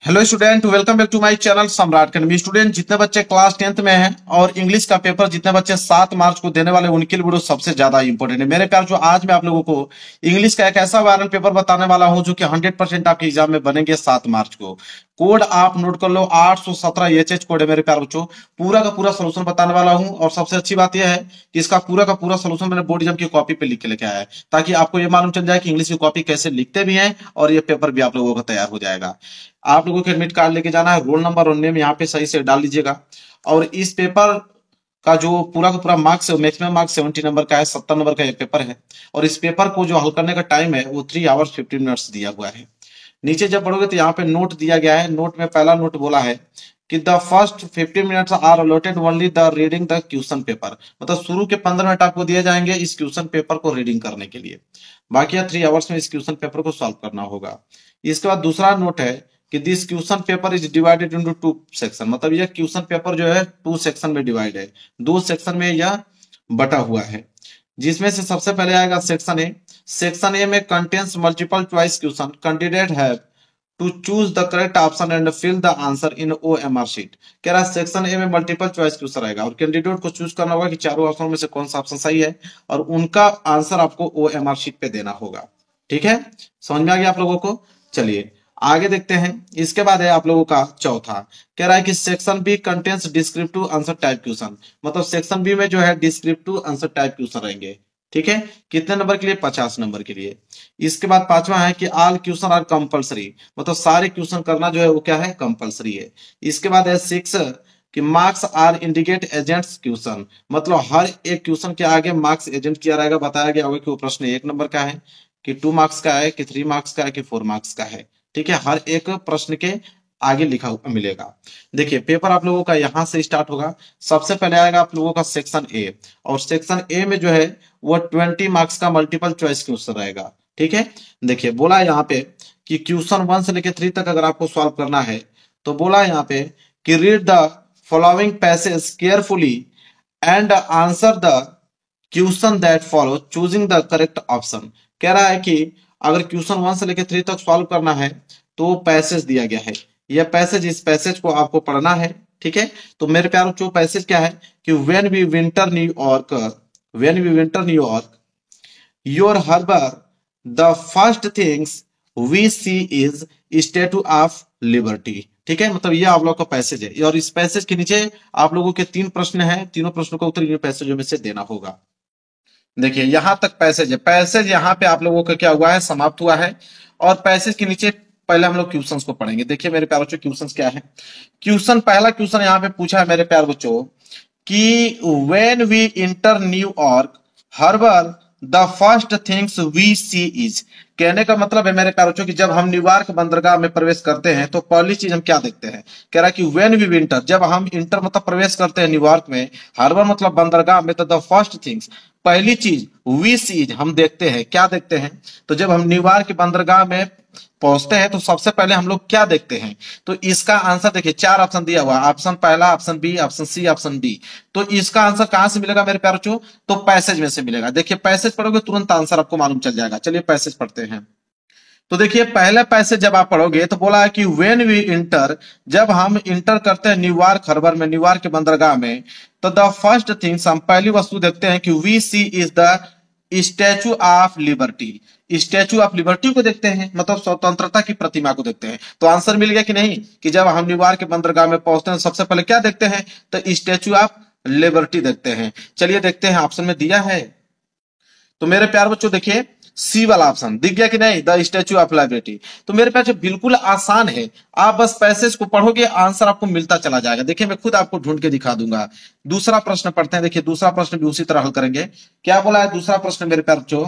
Hello student, welcome back to my channel Samrat academy. Student, जितने बच्चे class 10th में हैं और इंग्लिश का पेपर जितने बच्चे 7 मार्च को देने वाले उनके लिए वीडियो सबसे ज्यादा इंपॉर्टेंट है मेरे प्यार। जो आज मैं आप लोगों को इंग्लिश का एक ऐसा वायरल पेपर बताने वाला हूं जो कि 100% आपके एग्जाम में बनेंगे 7 मार्च को। कोड आप नोट कर लो, 817 एचएच कोड है मेरे प्यार बच्चों। पूरा का पूरा सोल्यूशन बताने वाला हूं और सबसे अच्छी बात यह है कि इसका पूरा का पूरा सोल्यूशन मैंने बोर्ड एग्जाम की कॉपी पे लिख के लेके आया है, ताकि आपको ये मालूम चल जाए कि इंग्लिश की कॉपी कैसे लिखते भी हैं और ये पेपर भी आप लोगों का तैयार हो जाएगा। आप लोगों को एडमिट कार्ड लेके जाना है, रोल नंबर और नेम यहाँ पे सही से डाल लीजिएगा। और इस पेपर का जो पूरा का पूरा मार्क्स है, मैक्सिमम मार्क्स 70 नंबर का है, 70 नंबर का ये पेपर है। और इस पेपर को जो हल करने का टाइम है वो 3 आवर्स 15 मिनट्स दिया हुआ है। नीचे जब पढ़ोगे तो यहाँ पे नोट दिया गया है। नोट में पहला नोट बोला है कि the first 15 minutes are allotted only the reading the question paper. मतलब शुरू के 15 मिनट आपको दिए जाएंगे इस क्वेश्चन पेपर को रीडिंग करने के लिए। बाकी 3 आवर्स में इस क्वेश्चन पेपर को सॉल्व करना होगा। इसके बाद दूसरा नोट है कि this question paper is divided into 2 section. मतलब यह क्वेश्चन पेपर जो है 2 सेक्शन में डिवाइड है, 2 सेक्शन में यह बटा हुआ है। जिसमें से सबसे पहले आएगा सेक्शन ए। सेक्शन ए में contains multiple choice question. Candidate have to choose the correct option and fill the answer in OMR sheet. कह रहा है सेक्शन ए में मल्टीपल चॉइस क्वेश्चन रहेगा और कैंडिडेट को चूज करना होगा कि चारों ऑप्शन में से कौन सा ऑप्शन सही है और उनका आंसर आपको ओएमआर शीट पे देना होगा। ठीक है, समझ में आ गया आप लोगों को। चलिए आगे देखते हैं। इसके बाद है आप लोगों का चौथा, कह रहा है कि section B contains descriptive answer type question. मतलब सेक्शन बी में जो है डिस्क्रिप्टिव आंसर टाइप क्वेश्चन रहेंगे। ठीक है, कितने नंबर के लिए? 50 नंबर के लिए। इसके बाद पांचवा है कि ऑल क्वेश्चन आर कंपलसरी। मतलब सारे क्वेश्चन करना जो है वो क्या है? कंपलसरी है। इसके बाद है 6 कि marks are indicate agents question. मतलब हर एक क्वेश्चन के आगे मार्क्स एजेंट किया रहेगा, बताया गया होगा कि वो प्रश्न 1 नंबर का है, कि 2 मार्क्स का है, कि 3 मार्क्स का है, कि 4 मार्क्स का है। ठीक है, हर एक प्रश्न के आगे लिखा हुआ मिलेगा। देखिए पेपर आप लोगों का यहां से स्टार्ट होगा। सबसे पहले आएगा आप लोगों का सेक्शन ए, और सेक्शन ए में जो है वो 20 मार्क्स का मल्टीपल चॉइस क्वेश्चन रहेगा। ठीक है, देखिए बोला है यहाँ पे कि क्वेश्चन 1 से लेकर 3 तक अगर आपको सॉल्व करना है तो बोला है यहाँ पे कि read the following passage carefully and answer the question that follow choosing the correct option. कह रहा है कि अगर क्वेश्चन 1 से लेकर 3 तक सॉल्व करना है तो पैसेज दिया गया है। यह पैसेज, इस पैसेज को आपको पढ़ना है। ठीक है, तो मेरे प्यारों जो पैसेज क्या है कि when we winter New York your harbour the first things we see is Statue of Liberty. ठीक है, मतलब ये आप लोगों का पैसेज है और इस पैसेज के नीचे आप लोगों के 3 प्रश्न हैं। तीनों प्रश्नों का उत्तर इन पैसेजों में से देना होगा। देखिए यहां तक पैसेज है। पैसेज यहाँ पे आप लोगों का क्या हुआ है? समाप्त हुआ है। और पैसेज के नीचे पहले हम लोग क्वेश्चंस को पढ़ेंगे। देखिए मेरे प्यारे बच्चों, क्वेश्चंस क्या है। क्वेश्चन, पहला क्वेश्चन यहाँ पे पूछा है मेरे प्यारे बच्चों कि when we enter New York harbour the first things we see is. कहने का मतलब है मेरे प्यारे बच्चों कि जब हम न्यूयॉर्क बंदरगाह में प्रवेश करते हैं तो पहली चीज हम क्या देखते हैं? कह रहा है कि व्हेन वी विंटर, जब हम इंटर मतलब प्रवेश करते हैं न्यूयॉर्क में, हार्बर मतलब बंदरगाह में, तो द फर्स्ट थिंग्स, पहली चीज, वी सीज, हम देखते हैं। क्या देखते हैं? तो जब हम न्यूयॉर्क बंदरगाह में पहुंचते हैं तो सबसे पहले हम लोग क्या देखते हैं? तो इसका आंसर देखिए 4 ऑप्शन दिया हुआ है। ऑप्शन पहला, option B, option C, option D. तो इसका आंसर कहां से मिलेगा मेरे प्यारे बच्चों? तो पैसेज में से मिलेगा। देखिए पैसेज पढ़ोगे तुरंत आंसर आपको मालूम चल जाएगा। चलिए पैसेज पढ़ते हैं। तो देखिए पहले पैसेज जब आप पढ़ोगे तो बोला है कि व्हेन वी इंटर, जब हम इंटर करते हैं न्यूयॉर्क हार्बर में, न्यूयॉर्क के बंदरगाह में, तो द फर्स्ट थिंग्स, हम पहली वस्तु देखते हैं कि we see is the Statue of Liberty. Statue of Liberty को देखते हैं, मतलब स्वतंत्रता की प्रतिमा को देखते हैं। तो आंसर मिल गया कि नहीं? कि जब हम न्यूयॉर्क के बंदरगाह में पहुंचते हैं सबसे पहले क्या देखते हैं? तो स्टैचू ऑफ लिबर्टी देखते हैं। चलिए देखते हैं ऑप्शन में दिया है। तो मेरे प्यार बच्चों देखिए सी वाला ऑप्शन दिख गया कि नहीं? The Statue of liberty. तो मेरे प्यार बिल्कुल आसान है। आप बस पैसेज को पढ़ोगे, आंसर आपको मिलता चला जाएगा। देखिए मैं खुद आपको ढूंढ के दिखा दूंगा। दूसरा प्रश्न पढ़ते हैं। देखिए दूसरा प्रश्न भी उसी तरह हल करेंगे। क्या बोला है दूसरा प्रश्न मेरे प्यार बच्चों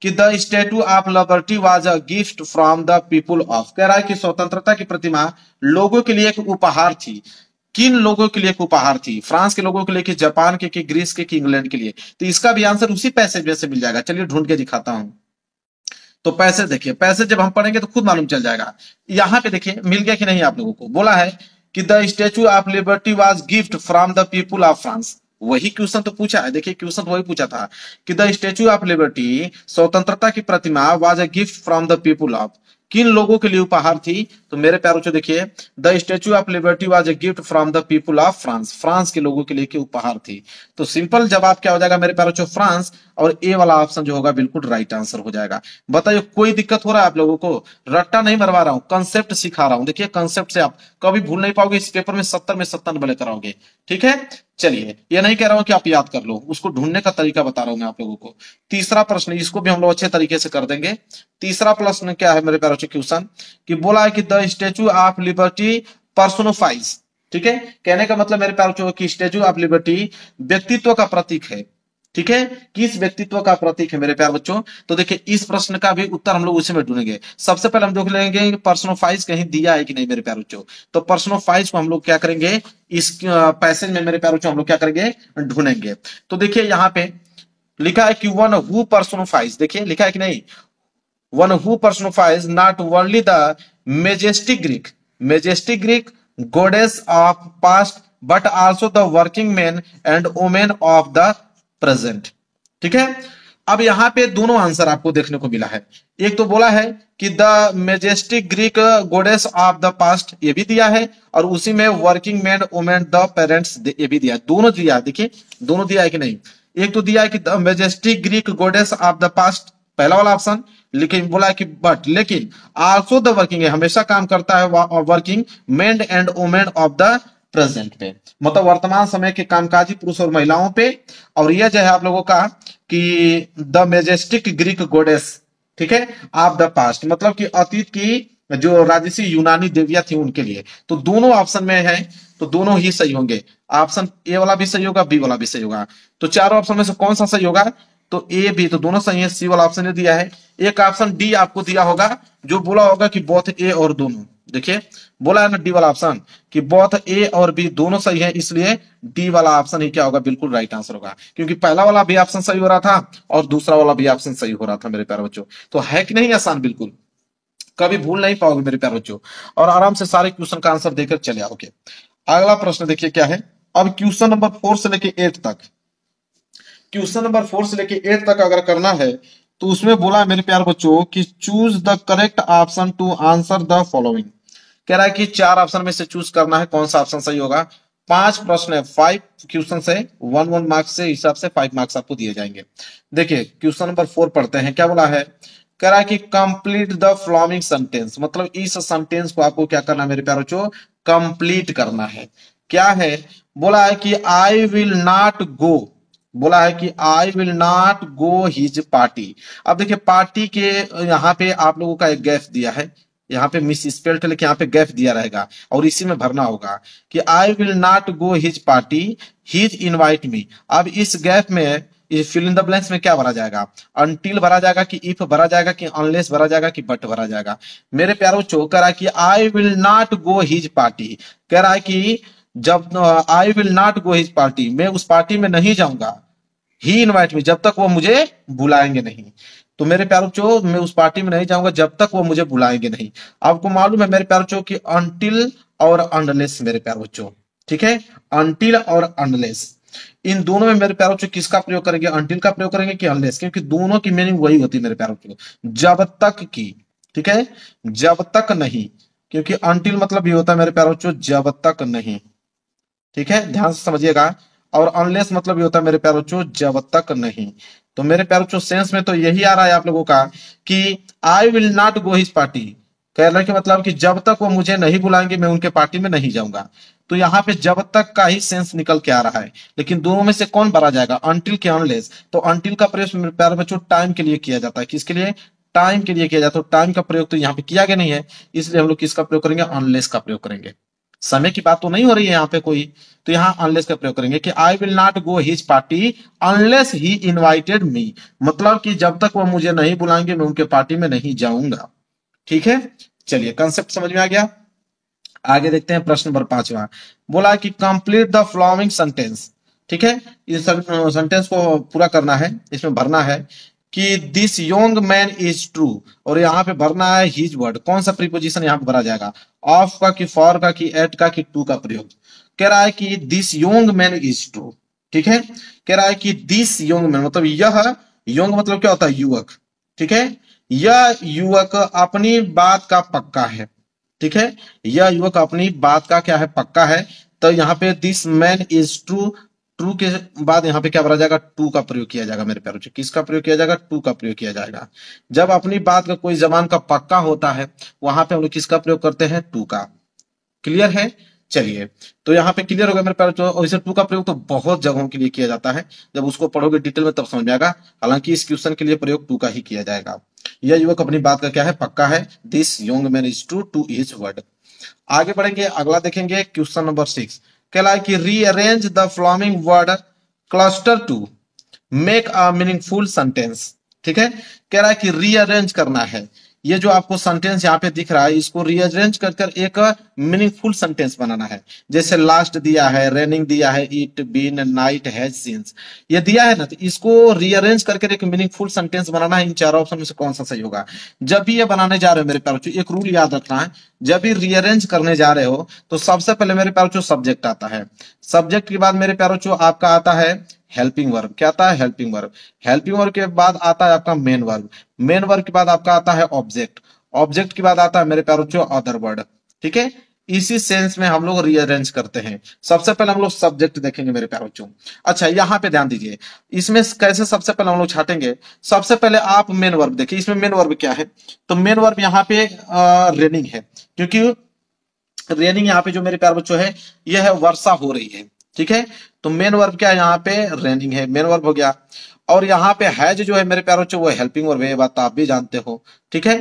कि the Statue of liberty was a gift from the people of. कह रहा है कि स्वतंत्रता की प्रतिमा लोगों के लिए एक उपहार थी। किन लोगों के लिए एक उपहार थी? फ्रांस के लोगों के लिए, कि जापान के, कि ग्रीस के, कि इंग्लैंड के लिए? तो इसका भी आंसर उसी पैसेज में से मिल जाएगा। चलिए ढूंढ के दिखाता हूं। तो पैसेज देखिए, पैसेज जब हम पढ़ेंगे तो खुद मालूम चल जाएगा। यहां पे देखिए मिल गया कि नहीं आप लोगों को? बोला है कि the Statue of liberty was gift from the people of France. वही क्वेश्चन तो पूछा है। देखिए क्वेश्चन वही पूछा था कि द स्टैचू ऑफ लिबर्टी, स्वतंत्रता की प्रतिमा, was a gift from the people of, किन लोगों के लिए उपहार थी? तो मेरे प्यारे बच्चों देखिए, the statue of liberty was a gift from the people of France, France के लोगों के लिए की उपहार थी। तो सिंपल जवाब क्या हो जाएगा मेरे प्यारे बच्चों? फ्रांस, और ए वाला ऑप्शन जो होगा बिल्कुल राइट आंसर हो जाएगा। बताइए कोई दिक्कत हो रहा है आप लोगों को? रट्टा नहीं मरवा रहा हूं, कंसेप्ट सिखा रहा हूं। देखिए कंसेप्ट से आप कभी भूल नहीं पाओगे, इस पेपर में 70 में 70 नंबर लेकर आओगे। ठीक है, चलिए ये नहीं कह रहा हूं कि आप याद कर लो, उसको ढूंढने का तरीका बता रहा हूं मैं आप लोगों को। तीसरा प्रश्न, इसको भी हम लोग अच्छे तरीके से कर देंगे। तीसरा प्रश्न क्या है मेरे प्यारे बच्चों? क्वेश्चन कि बोला है कि द स्टेच्यू ऑफ लिबर्टी पर्सोनिफाइज, ठीक है, कहने का मतलब मेरे प्यारे बच्चों कि स्टेच्यू ऑफ लिबर्टी व्यक्तित्व का प्रतीक है। ठीक है, किस व्यक्तित्व का प्रतीक है मेरे प्यारे बच्चों? तो देखिए इस प्रश्न का भी उत्तर हम लोग उसी में ढूंढेंगे। सबसे पहले हम देख लेंगे पर्सोनिफाइज कहीं दिया है कि नहीं मेरे प्यारे बच्चों। तो पर्सोनिफाइज को हम लोग क्या करेंगे, इस पैसेज में मेरे प्यारे बच्चों हम लोग क्या करेंगे, ढूंढेंगे। तो देखिए यहाँ पे लिखा है कि वन हु पर्सोनिफाइज, देखिए लिखा है कि नहीं, one who personifies not only the majestic Greek goddess of past but also the working man and women of the present. ठीक है, अब यहां पे दोनों आंसर आपको देखने को मिला है। एक तो बोला है कि the majestic Greek goddess of the past, ये भी दिया है, और उसी में working man women the parents, ये भी दिया, दोनों दिया। देखिए दोनों दिया है कि नहीं? एक तो दिया है कि the majestic Greek goddess of the past, पहला वाला ऑप्शन, लेकिन बोला है कि बट, लेकिन आल्सो द वर्किंग है, हमेशा काम करता है working man and women of the present पे, मतलब वर्तमान समय के कामकाजी पुरुष और महिलाओं पे। और यह जो है आप लोगों का कि द मेजेस्टिक ग्रीक गोडेस, ठीक है, ऑफ द पास्ट, मतलब कि अतीत की जो राजसी यूनानी देवियां थी उनके लिए। तो दोनों ऑप्शन में है, तो दोनों ही सही होंगे। ऑप्शन ए वाला भी सही होगा, बी वाला भी सही होगा। तो चारों ऑप्शन में से कौन सा सही होगा? तो ए बी, तो दोनों सही है। सी वाला ऑप्शन ने दिया है। एक ऑप्शन डी आपको दिया होगा, जो बोला होगा कि बोथ ए और दोनों, देखिए बोला है ना डी वाला ऑप्शन कि बोथ ए और बी दोनों सही है, इसलिए डी वाला ऑप्शन ही क्या होगा, बिल्कुल राइट आंसर होगा। क्योंकि पहला वाला भी ऑप्शन सही हो रहा था और दूसरा वाला भी ऑप्शन सही हो रहा था मेरे प्यारे बच्चों। तो है कि नहीं आसान, बिल्कुल कभी भूल नहीं पाओगे मेरे प्यारे बच्चों, और आराम से सारे क्वेश्चन का आंसर देकर चले आओगे। अगला प्रश्न देखिए क्या है। अब क्वेश्चन नंबर 4 से लेके 8 तक, क्वेश्चन नंबर 4 से लेके 8 तक अगर करना है तो उसमें बोला है मेरे प्यारे बच्चों कि choose the correct option to answer the following. कह रहा है कि 4 ऑप्शन में से चूज करना है, कौन सा ऑप्शन सही होगा। 5 प्रश्न है, 5 क्वेश्चन से 1 मार्क्स से हिसाब से 5 मार्क्स आपको दिए जाएंगे। देखिए क्वेश्चन नंबर 4 पढ़ते हैं, क्या बोला है। कह रहा है कि कंप्लीट द फॉलोइंग सेंटेंस, मतलब इस सेंटेंस को आपको क्या करना है मेरे प्यारे बच्चों, कंप्लीट करना है। क्या है, बोला है कि आई विल नॉट गो, बोला है कि I will not go his party. अब देखिए पार्टी के यहाँ पे आप लोगों का एक गैप दिया है, यहाँ पे मिस स्पेल्ड है, लेकिन यहाँ पे गैप दिया रहेगा और इसी में भरना होगा कि I will not go his party, his invite me. अब इस गैप में फिल इन द ब्लैंक्स में क्या भरा जाएगा, अनटिल भरा जाएगा कि इफ भरा जाएगा कि अनलेस भरा जाएगा कि बट भरा जाएगा। मेरे प्यारों चो कह रहा है कि I will not go his party, कह रहा है कि जब I will not go his party, मैं उस पार्टी में नहीं जाऊंगा, ही इनवाइट मी, जब तक वो मुझे बुलाएंगे नहीं। तो मेरे प्यारों चो मैं उस पार्टी में नहीं जाऊंगा जब तक वो मुझे बुलाएंगे नहीं। आपको मालूम है मेरे प्यारों चो कि अनटिल और अनलेस मेरे प्यारों बच्चों, ठीक है, अनटिल और अनलेस, इन दोनों में मेरे प्यारों बच्चों किसका प्रयोग करेंगे, अनटिल का प्रयोग करेंगे कि अनलेस, क्योंकि दोनों की मीनिंग वही होती है मेरे प्यारों बच्चों, जब तक की, ठीक है, जब तक नहीं, क्योंकि अनटिल मतलब ये होता है मेरे प्यारों बच्चों जब तक नहीं, ठीक है, ध्यान से समझिएगा। और अनलेस मतलब ये होता है मेरे प्यारों बच्चों जब तक नहीं। तो मेरे प्यारों बच्चों सेंस में तो यही आ रहा है आप लोगों का कि I will not go his party, कहने के मतलब कि जब तक वो मुझे नहीं बुलाएंगे मैं उनके पार्टी में नहीं जाऊंगा। तो यहाँ पे जब तक का ही सेंस निकल के आ रहा है, लेकिन दोनों में से कौन भरा जाएगा, अनटिल के अनलेस। तो अनटिल का प्रयोग मेरे प्यारे बच्चों टाइम के लिए किया जाता है, किसके लिए, टाइम के लिए किया जाता है। तो टाइम का प्रयोग तो यहाँ पे किया गया नहीं है, इसलिए हम लोग किसका प्रयोग करेंगे, अनलेस का प्रयोग करेंगे। समय की बात तो नहीं हो रही है यहाँ पे कोई, तो यहाँ अनलेस का प्रयोग करेंगे कि I will not go his party unless he invited me, मतलब कि जब तक वो मुझे नहीं बुलाएंगे मैं उनके पार्टी में नहीं जाऊंगा। ठीक है, चलिए कंसेप्ट समझ में आ गया। आगे देखते हैं प्रश्न नंबर 5वां, बोला कि कंप्लीट द फॉलोइंग सेंटेंस, ठीक है, इस सेंटेंस को पूरा करना है, इसमें भरना है कि this young man is true, और यहाँ पे भरना है हिज वर्ड। कौन सा प्रीपोजिशन यहाँ पे भरा जाएगा, ऑफ का कि फॉर का कि एट का कि टू का प्रयोग। कह रहा है कि this young man is true, ठीक है, कह रहा है कि दिस यंग मैन मतलब यह, यंग मतलब क्या होता है युवक, ठीक है, यह युवक अपनी बात का पक्का है। ठीक है, यह युवक अपनी बात का क्या है, पक्का है। तो यहाँ पे this man is true, true के बाद यहाँ पे क्या भरा जाएगा, टू का प्रयोग किया जाएगा मेरे प्यारों। किसका प्रयोग किया जाएगा, टू का प्रयोग किया जाएगा। जब अपनी बात का कोई जबान का पक्का होता है वहां पे हम लोग किसका प्रयोग करते हैं, टू का। क्लियर है, चलिए तो यहाँ पे क्लियर हो गया मेरे प्यारे। और इसे टू का प्रयोग तो बहुत जगहों के लिए किया जाता है, जब उसको पढ़ोगे डिटेल में तब समझ में आएगा। हालांकि इस क्वेश्चन के लिए प्रयोग टू का ही किया जाएगा। यह युवक अपनी बात का क्या है, पक्का है। This young man is true to his word. आगे बढ़ेंगे, अगला देखेंगे क्वेश्चन नंबर 6। कहला है कि rearrange the following word cluster to make a meaningful sentence. ठीक है, कह रहा है कि रीअरेंज करना है। ये जो आपको सेंटेंस यहाँ पे दिख रहा है इसको रीअरेंज कर कर एक मीनिंगफुल सेंटेंस बनाना है। जैसे लास्ट दिया है, रेनिंग दिया है, it been, night, has, since, ये दिया है ना, तो इसको रीअरेंज करके एक मीनिंगफुल सेंटेंस बनाना है। इन चारों ऑप्शन में से कौन सा सही होगा। जब भी ये बनाने जा रहे हो मेरे प्यारों, एक रूल याद रखना है, जब भी रीअरेंज करने जा रहे हो तो सबसे पहले मेरे प्यारों सब्जेक्ट आता है। सब्जेक्ट के बाद मेरे प्यारों आपका आता है हेल्पिंग वर्ब। क्या आता है, हेल्पिंग वर्ब। हेल्पिंग वर्ब के बाद आता है आपका मेन वर्ब। मेन वर्ब के बाद आपका आता है ऑब्जेक्ट। ऑब्जेक्ट के बाद आता है मेरे प्यारों अदर वर्ड। ठीक है, इसी सेंस में हम लोग रीअरेंज करते हैं। सबसे पहले हम लोग सब्जेक्ट देखेंगे मेरे प्यारों। अच्छा, यहाँ पे ध्यान दीजिए, इसमें कैसे सबसे पहले हम लोग छाटेंगे। सबसे पहले आप मेन वर्ब देखिए, इसमें मेन वर्ब क्या है, तो मेन वर्ब यहाँ पे रेनिंग है, क्योंकि रेनिंग यहाँ पे जो मेरे प्यारे बच्चों है यह है वर्षा हो रही है। ठीक है, तो मेन वर्ब क्या है, यहाँ पे रेनिंग है, मेन वर्ब हो गया। और यहाँ पे हैज जो है मेरे प्यारे बच्चों वो हेल्पिंग वर्ब है, ये बात तो आप भी जानते हो। ठीक है,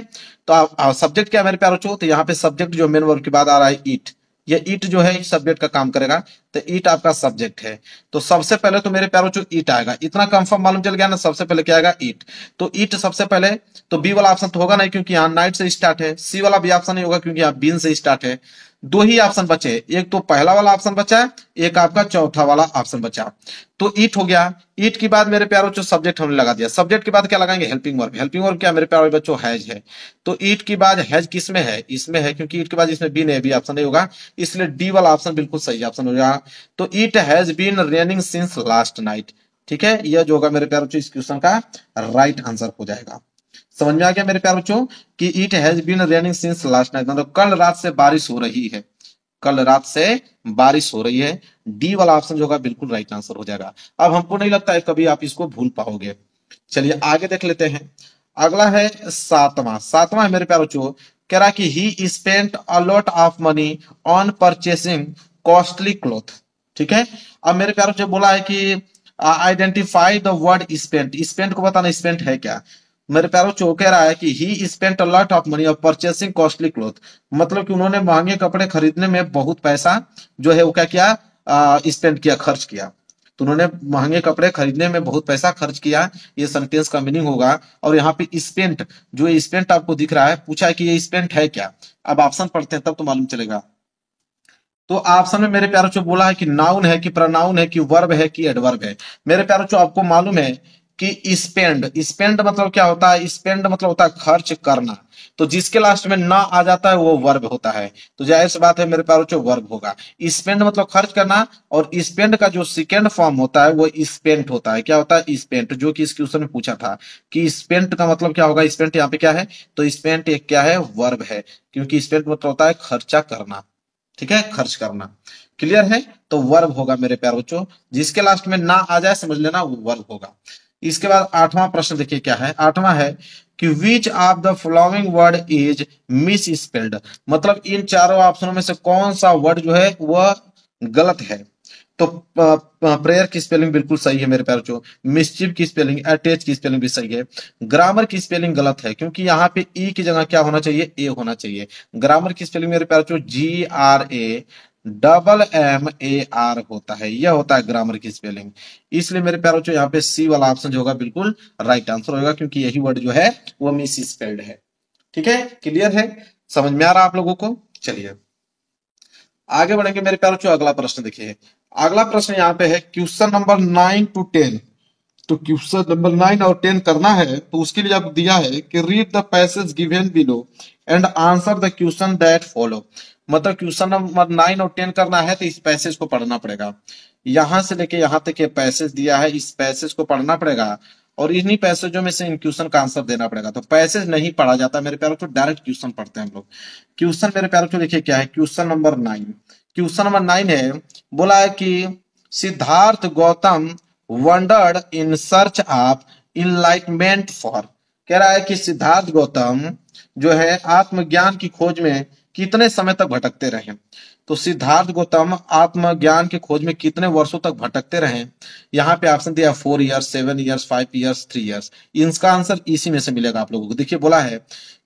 तो आप सब्जेक्ट क्या है मेरे प्यारे बच्चों, तो यहाँ पे सब्जेक्ट जो मेन वर्ब के बाद आ रहा है ईट। ये ईट जो है सब्जेक्ट का काम करेगा, तो ईट आपका सब्जेक्ट है। तो सबसे पहले तो मेरे प्यारों ईट आएगा, इतना कंफर्म मालूम चल गया ना। सबसे पहले क्या आएगा, ईट। तो ईट सबसे पहले, तो बी वाला ऑप्शन तो होगा नहीं क्योंकि यहाँ नाइट से स्टार्ट है। सी वाला भी ऑप्शन नहीं होगा क्योंकि यहाँ बीन से स्टार्ट है। दो ही ऑप्शन बचे, एक तो पहला वाला ऑप्शन बचा है, एक आपका चौथा वाला ऑप्शन बचा। तो ईट हो गया। ईट के बाद मेरे प्यारों सब्जेक्ट हमने लगा दिया। सब्जेक्ट के बाद क्या लगाएंगे, हेल्पिंग वर्ब। हेल्पिंग वर्ब क्या मेरे प्यारे बच्चों, हैज है। तो ईट के बाद हैज किस में है, इसमें है, क्योंकि ईट के बाद इसमें बीन है, बी ऑप्शन नहीं होगा, इसलिए डी वाला ऑप्शन बिल्कुल सही ऑप्शन हो जाएगा। तो it has been raining since last night. ठीक है, यह जो होगा मेरे प्यारों इस क्वेश्चन का राइट आंसर हो जाएगा। समझ में आ गया मेरे प्यारे बच्चों कि it has been raining since last night, मतलब कल रात से बारिश हो रही है। कल रात से बारिश हो रही है। डी वाला ऑप्शन जो होगा बिल्कुल राइट आंसर हो जाएगा। अब हमको नहीं लगता है कभी आप इसको भूल पाओगे। चलिए आगे देख लेते हैं। अगला है सातवां। सातवां है मेरे प्यारे बच्चों, कह रहा कि ही spent a lot of money on purchasing costly cloth. ठीक है, अब मेरे प्यारे बच्चों बोला है कि identify the word spent. Spent को बताना स्पेंट है क्या। मेरे प्यारों चो कह रहा है कि ही spent a lot of money of purchasing costly cloth, मतलब कि उन्होंने महंगे कपड़े खरीदने में बहुत पैसा जो है वो क्या किया, स्पेंड किया, खर्च किया। तो उन्होंने महंगे कपड़े खरीदने में बहुत पैसा खर्च किया, ये सेंटेंस का मीनिंग होगा। और यहाँ पे स्पेंट, जो स्पेंट आपको दिख रहा है, पूछा है कि ये स्पेंट है क्या। अब ऑप्शन पढ़ते हैं तब तो मालूम चलेगा। तो ऑप्शन में मेरे प्यारों बोला है कि नाउन है कि प्रोनाउन है कि वर्ब है कि एडवर्ब है। मेरे प्यारों आपको मालूम है कि स्पेंड, स्पेंड मतलब क्या होता है, स्पेंड मतलब होता है खर्च करना। तो जिसके लास्ट में ना आ जाता है वो वर्ब होता है। तो जाहिर सी बात है मेरे प्यारों वर्ब होगा। स्पेंड मतलब खर्च करना, और स्पेंड का जो सेकेंड फॉर्म होता है वो स्पेंट होता है। क्या होता है, स्पेंट, जो कि इस क्वेश्चन में पूछा था कि स्पेंट का मतलब क्या होगा। स्पेंट यहाँ पे क्या है, तो स्पेंट एक क्या है, वर्ब है, क्योंकि स्पेंट मतलब होता है खर्चा करना। ठीक है, खर्च करना। क्लियर है, तो वर्ब होगा मेरे प्यारे बच्चों। जिसके लास्ट में ना आ जाए समझ लेना वो वर्ब होगा। इसके बाद आठवां प्रश्न देखिए क्या है। आठवां है कि which of the following word is miss spelled, मतलब इन चारों ऑप्शनों में से कौन सा वर्ड जो है वह गलत है। तो प्रेयर की स्पेलिंग बिल्कुल सही है मेरे प्यारे बच्चों। मिस्चिव की स्पेलिंग, अटैच की स्पेलिंग भी सही है। ग्रामर की स्पेलिंग गलत है, क्योंकि यहाँ पे ई की जगह क्या होना चाहिए, ए होना चाहिए। ग्रामर की स्पेलिंग मेरे प्यारे बच्चों GRAMMAR होता है, यह होता है ग्रामर की स्पेलिंग। इसलिए मेरे प्यारे बच्चों यहाँ पे सी वाला ऑप्शन जो होगा बिल्कुल राइट आंसर होगा, क्योंकि यही वर्ड जो है वो मिस स्पेल्ड है। ठीक है, क्लियर है, समझ में आ रहा आप लोगों को। चलिए आगे बढ़ेंगे मेरे प्यारे बच्चों। अगला प्रश्न देखिए। अगला प्रश्न यहाँ पे है क्वेश्चन नंबर 9 to 10। तो क्वेश्चन नंबर 9 और 10 करना है, तो उसके लिए आप दिया है कि read the passage given below and answer the question that follow. मतलब क्वेश्चन नंबर 9 और 10 करना है तो इस पैसेज को पढ़ना पड़ेगा। यहां से लेके यहां तक ये पैसेज दिया है, इस पैसेज को पढ़ना पड़ेगा और इन्हीं पैसेजों में से इन क्वेश्चन का आंसर देना पड़ेगा। तो पैसेज नहीं पढ़ा जाता मेरे प्यारों को, डायरेक्ट क्वेश्चन पढ़ते हैं हम लोग। क्वेश्चन मेरे प्यारों को देखिए क्या है, क्वेश्चन नंबर 9। क्वेश्चन नंबर 9 है, बोला है कि Siddhartha Gautam wandered in search of enlightenment for. कह रहा है कि सिद्धार्थ गौतम जो है आत्मज्ञान की खोज में कितने समय तक भटकते रहे। तो सिद्धार्थ गौतम आत्मज्ञान की खोज में कितने वर्षों तक भटकते रहे। यहाँ पे ऑप्शन दिया 4 ईयर्स, 7 ईयर्स, 5 ईयर्स, 3 ईयर्स। इसका आंसर इसी में से मिलेगा आप लोगों को। देखिए बोला है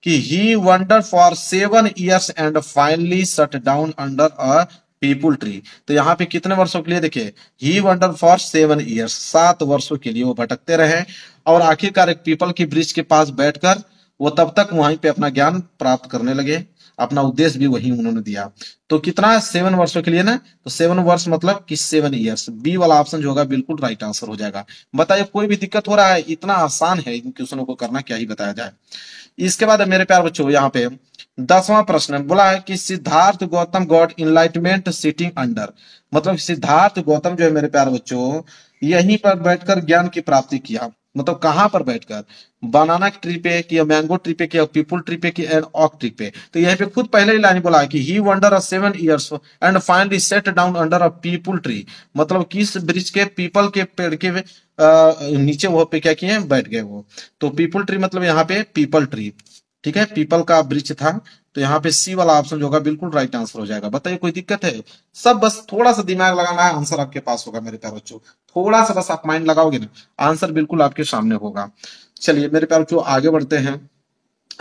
कि he wander for 7 years and finally sat down under a peepal tree. तो यहाँ पे कितने वर्षों के लिए, देखिए ही वंडर फॉर 7 ईयर्स, 7 वर्षों के लिए वो भटकते रहे और आखिरकार एक पीपल की वृक्ष के पास बैठकर वो तब तक वहीं पे अपना ज्ञान प्राप्त करने लगे, अपना उद्देश्य भी वही उन्होंने दिया। तो कितना, 7 वर्षों के लिए ना, तो 7 वर्ष मतलब कि 7 ईयर्स। बी वाला ऑप्शन जो होगा बिल्कुल राइट आंसर हो जाएगा। बताइए कोई भी दिक्कत हो रहा है? इतना आसान है इन क्वेश्चनों को करना, क्या ही बताया जाए। इसके बाद मेरे प्यार बच्चों यहाँ पे 10वां प्रश्न बोला है कि Siddhartha Gautam got enlightenment sitting under. मतलब सिद्धार्थ गौतम जो है मेरे प्यार बच्चों यहीं पर बैठकर ज्ञान की प्राप्ति किया। मतलब कहां पर बैठकर, बनाना ट्री पे कि मैंगो ट्री पे कि पीपल ट्री पे कि एंड ऑक ट्री पे। तो यहीं पे खुद पहले ही लाइन बोला है कि he wander 7 years and finally set down under a peepal tree. मतलब किस वृक्ष के, पीपल के पेड़ के नीचे वो पे क्या किए, बैठ गए वो। तो पीपल ट्री मतलब यहाँ पे पीपल ट्री, ठीक है, पीपल का वृक्ष था। तो यहाँ पे सी वाला ऑप्शन जो होगा बिल्कुल राइट आंसर हो जाएगा। बताइए कोई दिक्कत है? सब बस थोड़ा सा दिमाग लगाना है, आंसर आपके पास होगा मेरे प्यारे बच्चों। थोड़ा सा बस आप माइंड लगाओगे ना, आंसर बिल्कुल आपके सामने होगा। चलिए मेरे प्यारे बच्चों आगे बढ़ते हैं।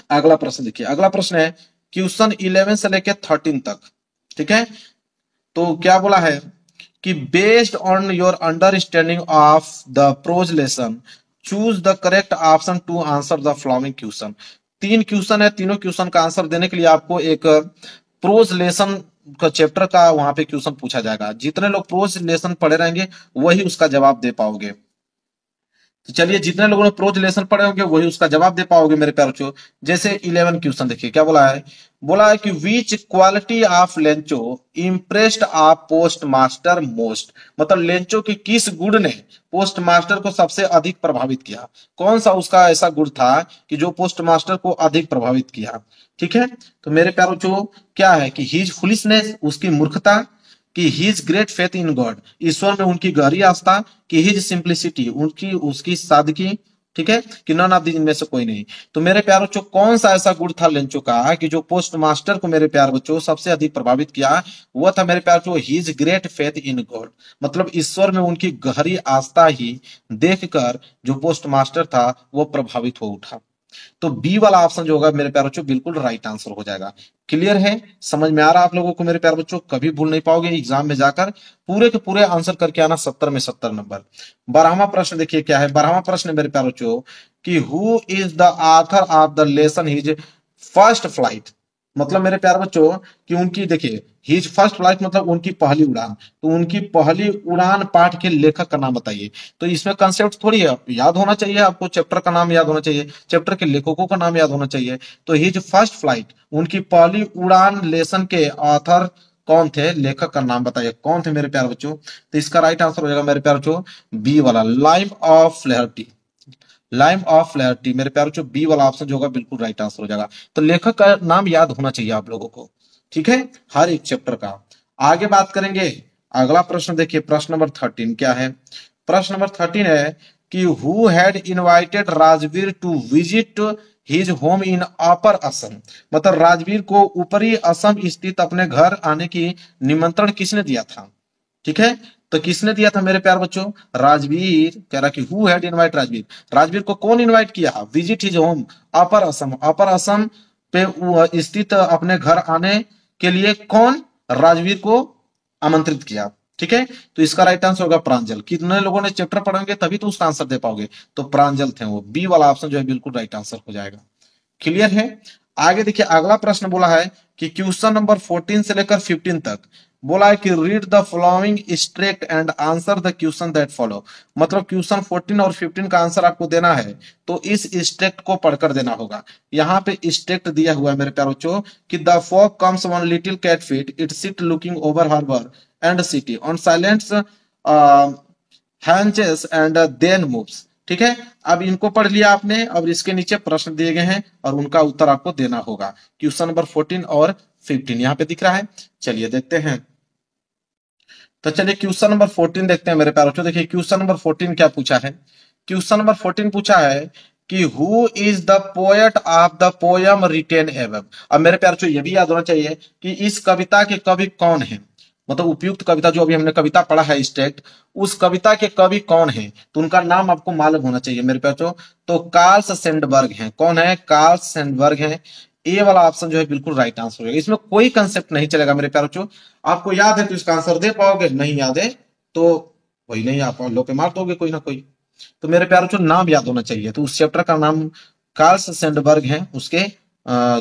अगला प्रश्न देखिए, अगला प्रश्न है क्वेश्चन 11 से लेकर 13 तक, ठीक है। तो क्या बोला है कि based on your understanding of the prose lesson choose the correct option to answer the following question. 3 question है, तीनों क्वेश्चन का आंसर देने के लिए आपको एक प्रोज लेसन का चैप्टर का वहां पे क्वेश्चन पूछा जाएगा। जितने लोग प्रोज लेसन पढ़े रहेंगे वही उसका जवाब दे पाओगे। तो चलिए जितने लोगों ने प्रोज लेसन पढ़े होंगे वही उसका जवाब दे पाओगे मेरे प्यारे बच्चों। जैसे 11 क्वेश्चन देखिए क्या बोला है, बोला है कि विच quality of Lencho impressed of post master most. मतलब लेंचो की किस गुण ने पोस्ट मास्टर को सबसे अधिक प्रभावित किया। कौन सा उसका ऐसा गुण था कि जो पोस्ट मास्टर को अधिक प्रभावित किया, ठीक है। तो मेरे प्यारे बच्चों क्या है कि हिज फुलिशनेस, उसकी मूर्खता, कि his great faith in God, ईश्वर में उनकी गहरी आस्था, कि हिज सिंप्लिसिटी, उनकी उसकी सादगी, ठीक है, कि नन ऑफ इनमें से कोई नहीं। तो मेरे प्यारे बच्चों कौन सा ऐसा गुण था लेंचो का कि जो पोस्ट मास्टर को मेरे प्यारे बच्चों सबसे अधिक प्रभावित किया, वो था मेरे प्यारे बच्चों his great faith in God. मतलब ईश्वर में उनकी गहरी आस्था ही देखकर जो पोस्ट मास्टर था वो प्रभावित हो उठा। तो बी वाला ऑप्शन जो होगा मेरे प्यारे बच्चों बिल्कुल राइट आंसर हो जाएगा। क्लियर है, समझ में आ रहा आप लोगों को मेरे प्यारे बच्चों? कभी भूल नहीं पाओगे एग्जाम में जाकर, पूरे के पूरे आंसर करके आना 70 में 70 नंबर। 12वां प्रश्न देखिए क्या है, 12वां प्रश्न मेरे प्यारे बच्चों कि who is the author of the lesson his first flight. मतलब मेरे प्यारे बच्चों कि उनकी, देखिए हिज फर्स्ट फ्लाइट मतलब उनकी पहली उड़ान। तो उनकी पहली उड़ान पाठ के लेखक का नाम बताइए। तो इसमें कंसेप्ट थोड़ी है, याद होना चाहिए आपको, चैप्टर का नाम याद होना चाहिए, चैप्टर के लेखकों का नाम याद होना चाहिए। तो हिज फर्स्ट फ्लाइट, उनकी पहली उड़ान लेसन के ऑथर कौन थे, लेखक का नाम बताइए कौन थे मेरे प्यारे बच्चों। तो इसका राइट आंसर हो जाएगा मेरे प्यारे बच्चों बी वाला, lime of Flaherty. Lime of Flaherty मेरे प्यारे बच्चों बी वाला ऑप्शन जो होगा बिल्कुल राइट आंसर हो जाएगा। तो लेखक का नाम याद होना चाहिए आप लोगों को, ठीक है, हर एक चैप्टर का। आगे बात करेंगे, अगला प्रश्न देखिए, प्रश्न नंबर 13 क्या है। प्रश्न नंबर 13 है कि who had invited Rajveer to visit his home in upper Assam. मतलब राजवीर को ऊपरी असम स्थित अपने घर आने की निमंत्रण किसने दिया था, ठीक है। तो किसने दिया था मेरे प्यार बच्चों, राजवीर। कह रहा कि who had invite Rajveer, Rajveer को कौन इनवाइट किया, विजिट हिज होम अपर असम, अपर असम पे स्थित अपने घर आने के लिए कौन राजवीर को आमंत्रित किया, ठीक है। तो इसका राइट आंसर होगा प्रांजल। कितने लोगों ने चैप्टर पढ़ेंगे तभी तो उसका आंसर दे पाओगे। तो प्रांजल थे वो, बी वाला ऑप्शन जो है बिल्कुल राइट आंसर हो जाएगा। क्लियर है। आगे देखिए अगला प्रश्न बोला है कि क्वेश्चन नंबर 14 से लेकर 15 तक बोला है कि read the following extract and answer the question that follow. मतलब क्वेश्चन 14 और 15 का आंसर आपको देना है तो इस स्ट्रेक्ट को पढ़कर देना होगा। यहाँ पे स्ट्रेक्ट दिया हुआ है मेरे प्यारे बच्चों कि the fog comes one little cat feet it sit looking over harbour and city on silent haunches and then moves. ठीक है, अब इनको पढ़ लिया आपने और इसके नीचे प्रश्न दिए गए हैं और उनका उत्तर आपको देना होगा। क्वेश्चन नंबर 14 और 15 यहाँ पे दिख रहा है। चलिए देखते हैं। तो चलिए क्वेश्चन नंबर 14 देखते हैं मेरे प्यारे बच्चों। देखिए क्वेश्चन नंबर 14 क्या पूछा है। क्वेश्चन नंबर 14 पूछा है कि who is the poet of the poem written above. अब मेरे प्यारे बच्चों ये भी याद होना चाहिए कि इस कविता के कवि कौन है, मतलब उपयुक्त कविता जो अभी हमने कविता पढ़ा है स्टेट, उस कविता के कवि कौन है, तो उनका नाम आपको मालूम होना चाहिए मेरे प्यारे बच्चों। तो कार्ल सेंडबर्ग है। कौन है? कार्ल सेंडबर्ग है। ए वाला ऑप्शन जो है बिल्कुल राइट आंसर होगा। इसमें कोई कंसेप्ट नहीं चलेगा मेरे प्यारे बच्चों। आपको याद है तो इसका आंसर दे पाओगे, नहीं याद है तो वही नहीं आप लो पे मार दोगे कोई ना कोई। तो मेरे प्यारे बच्चों नाम याद होना चाहिए। तो उस चैप्टर का नाम कार्ल सेंडबर्ग है, उसके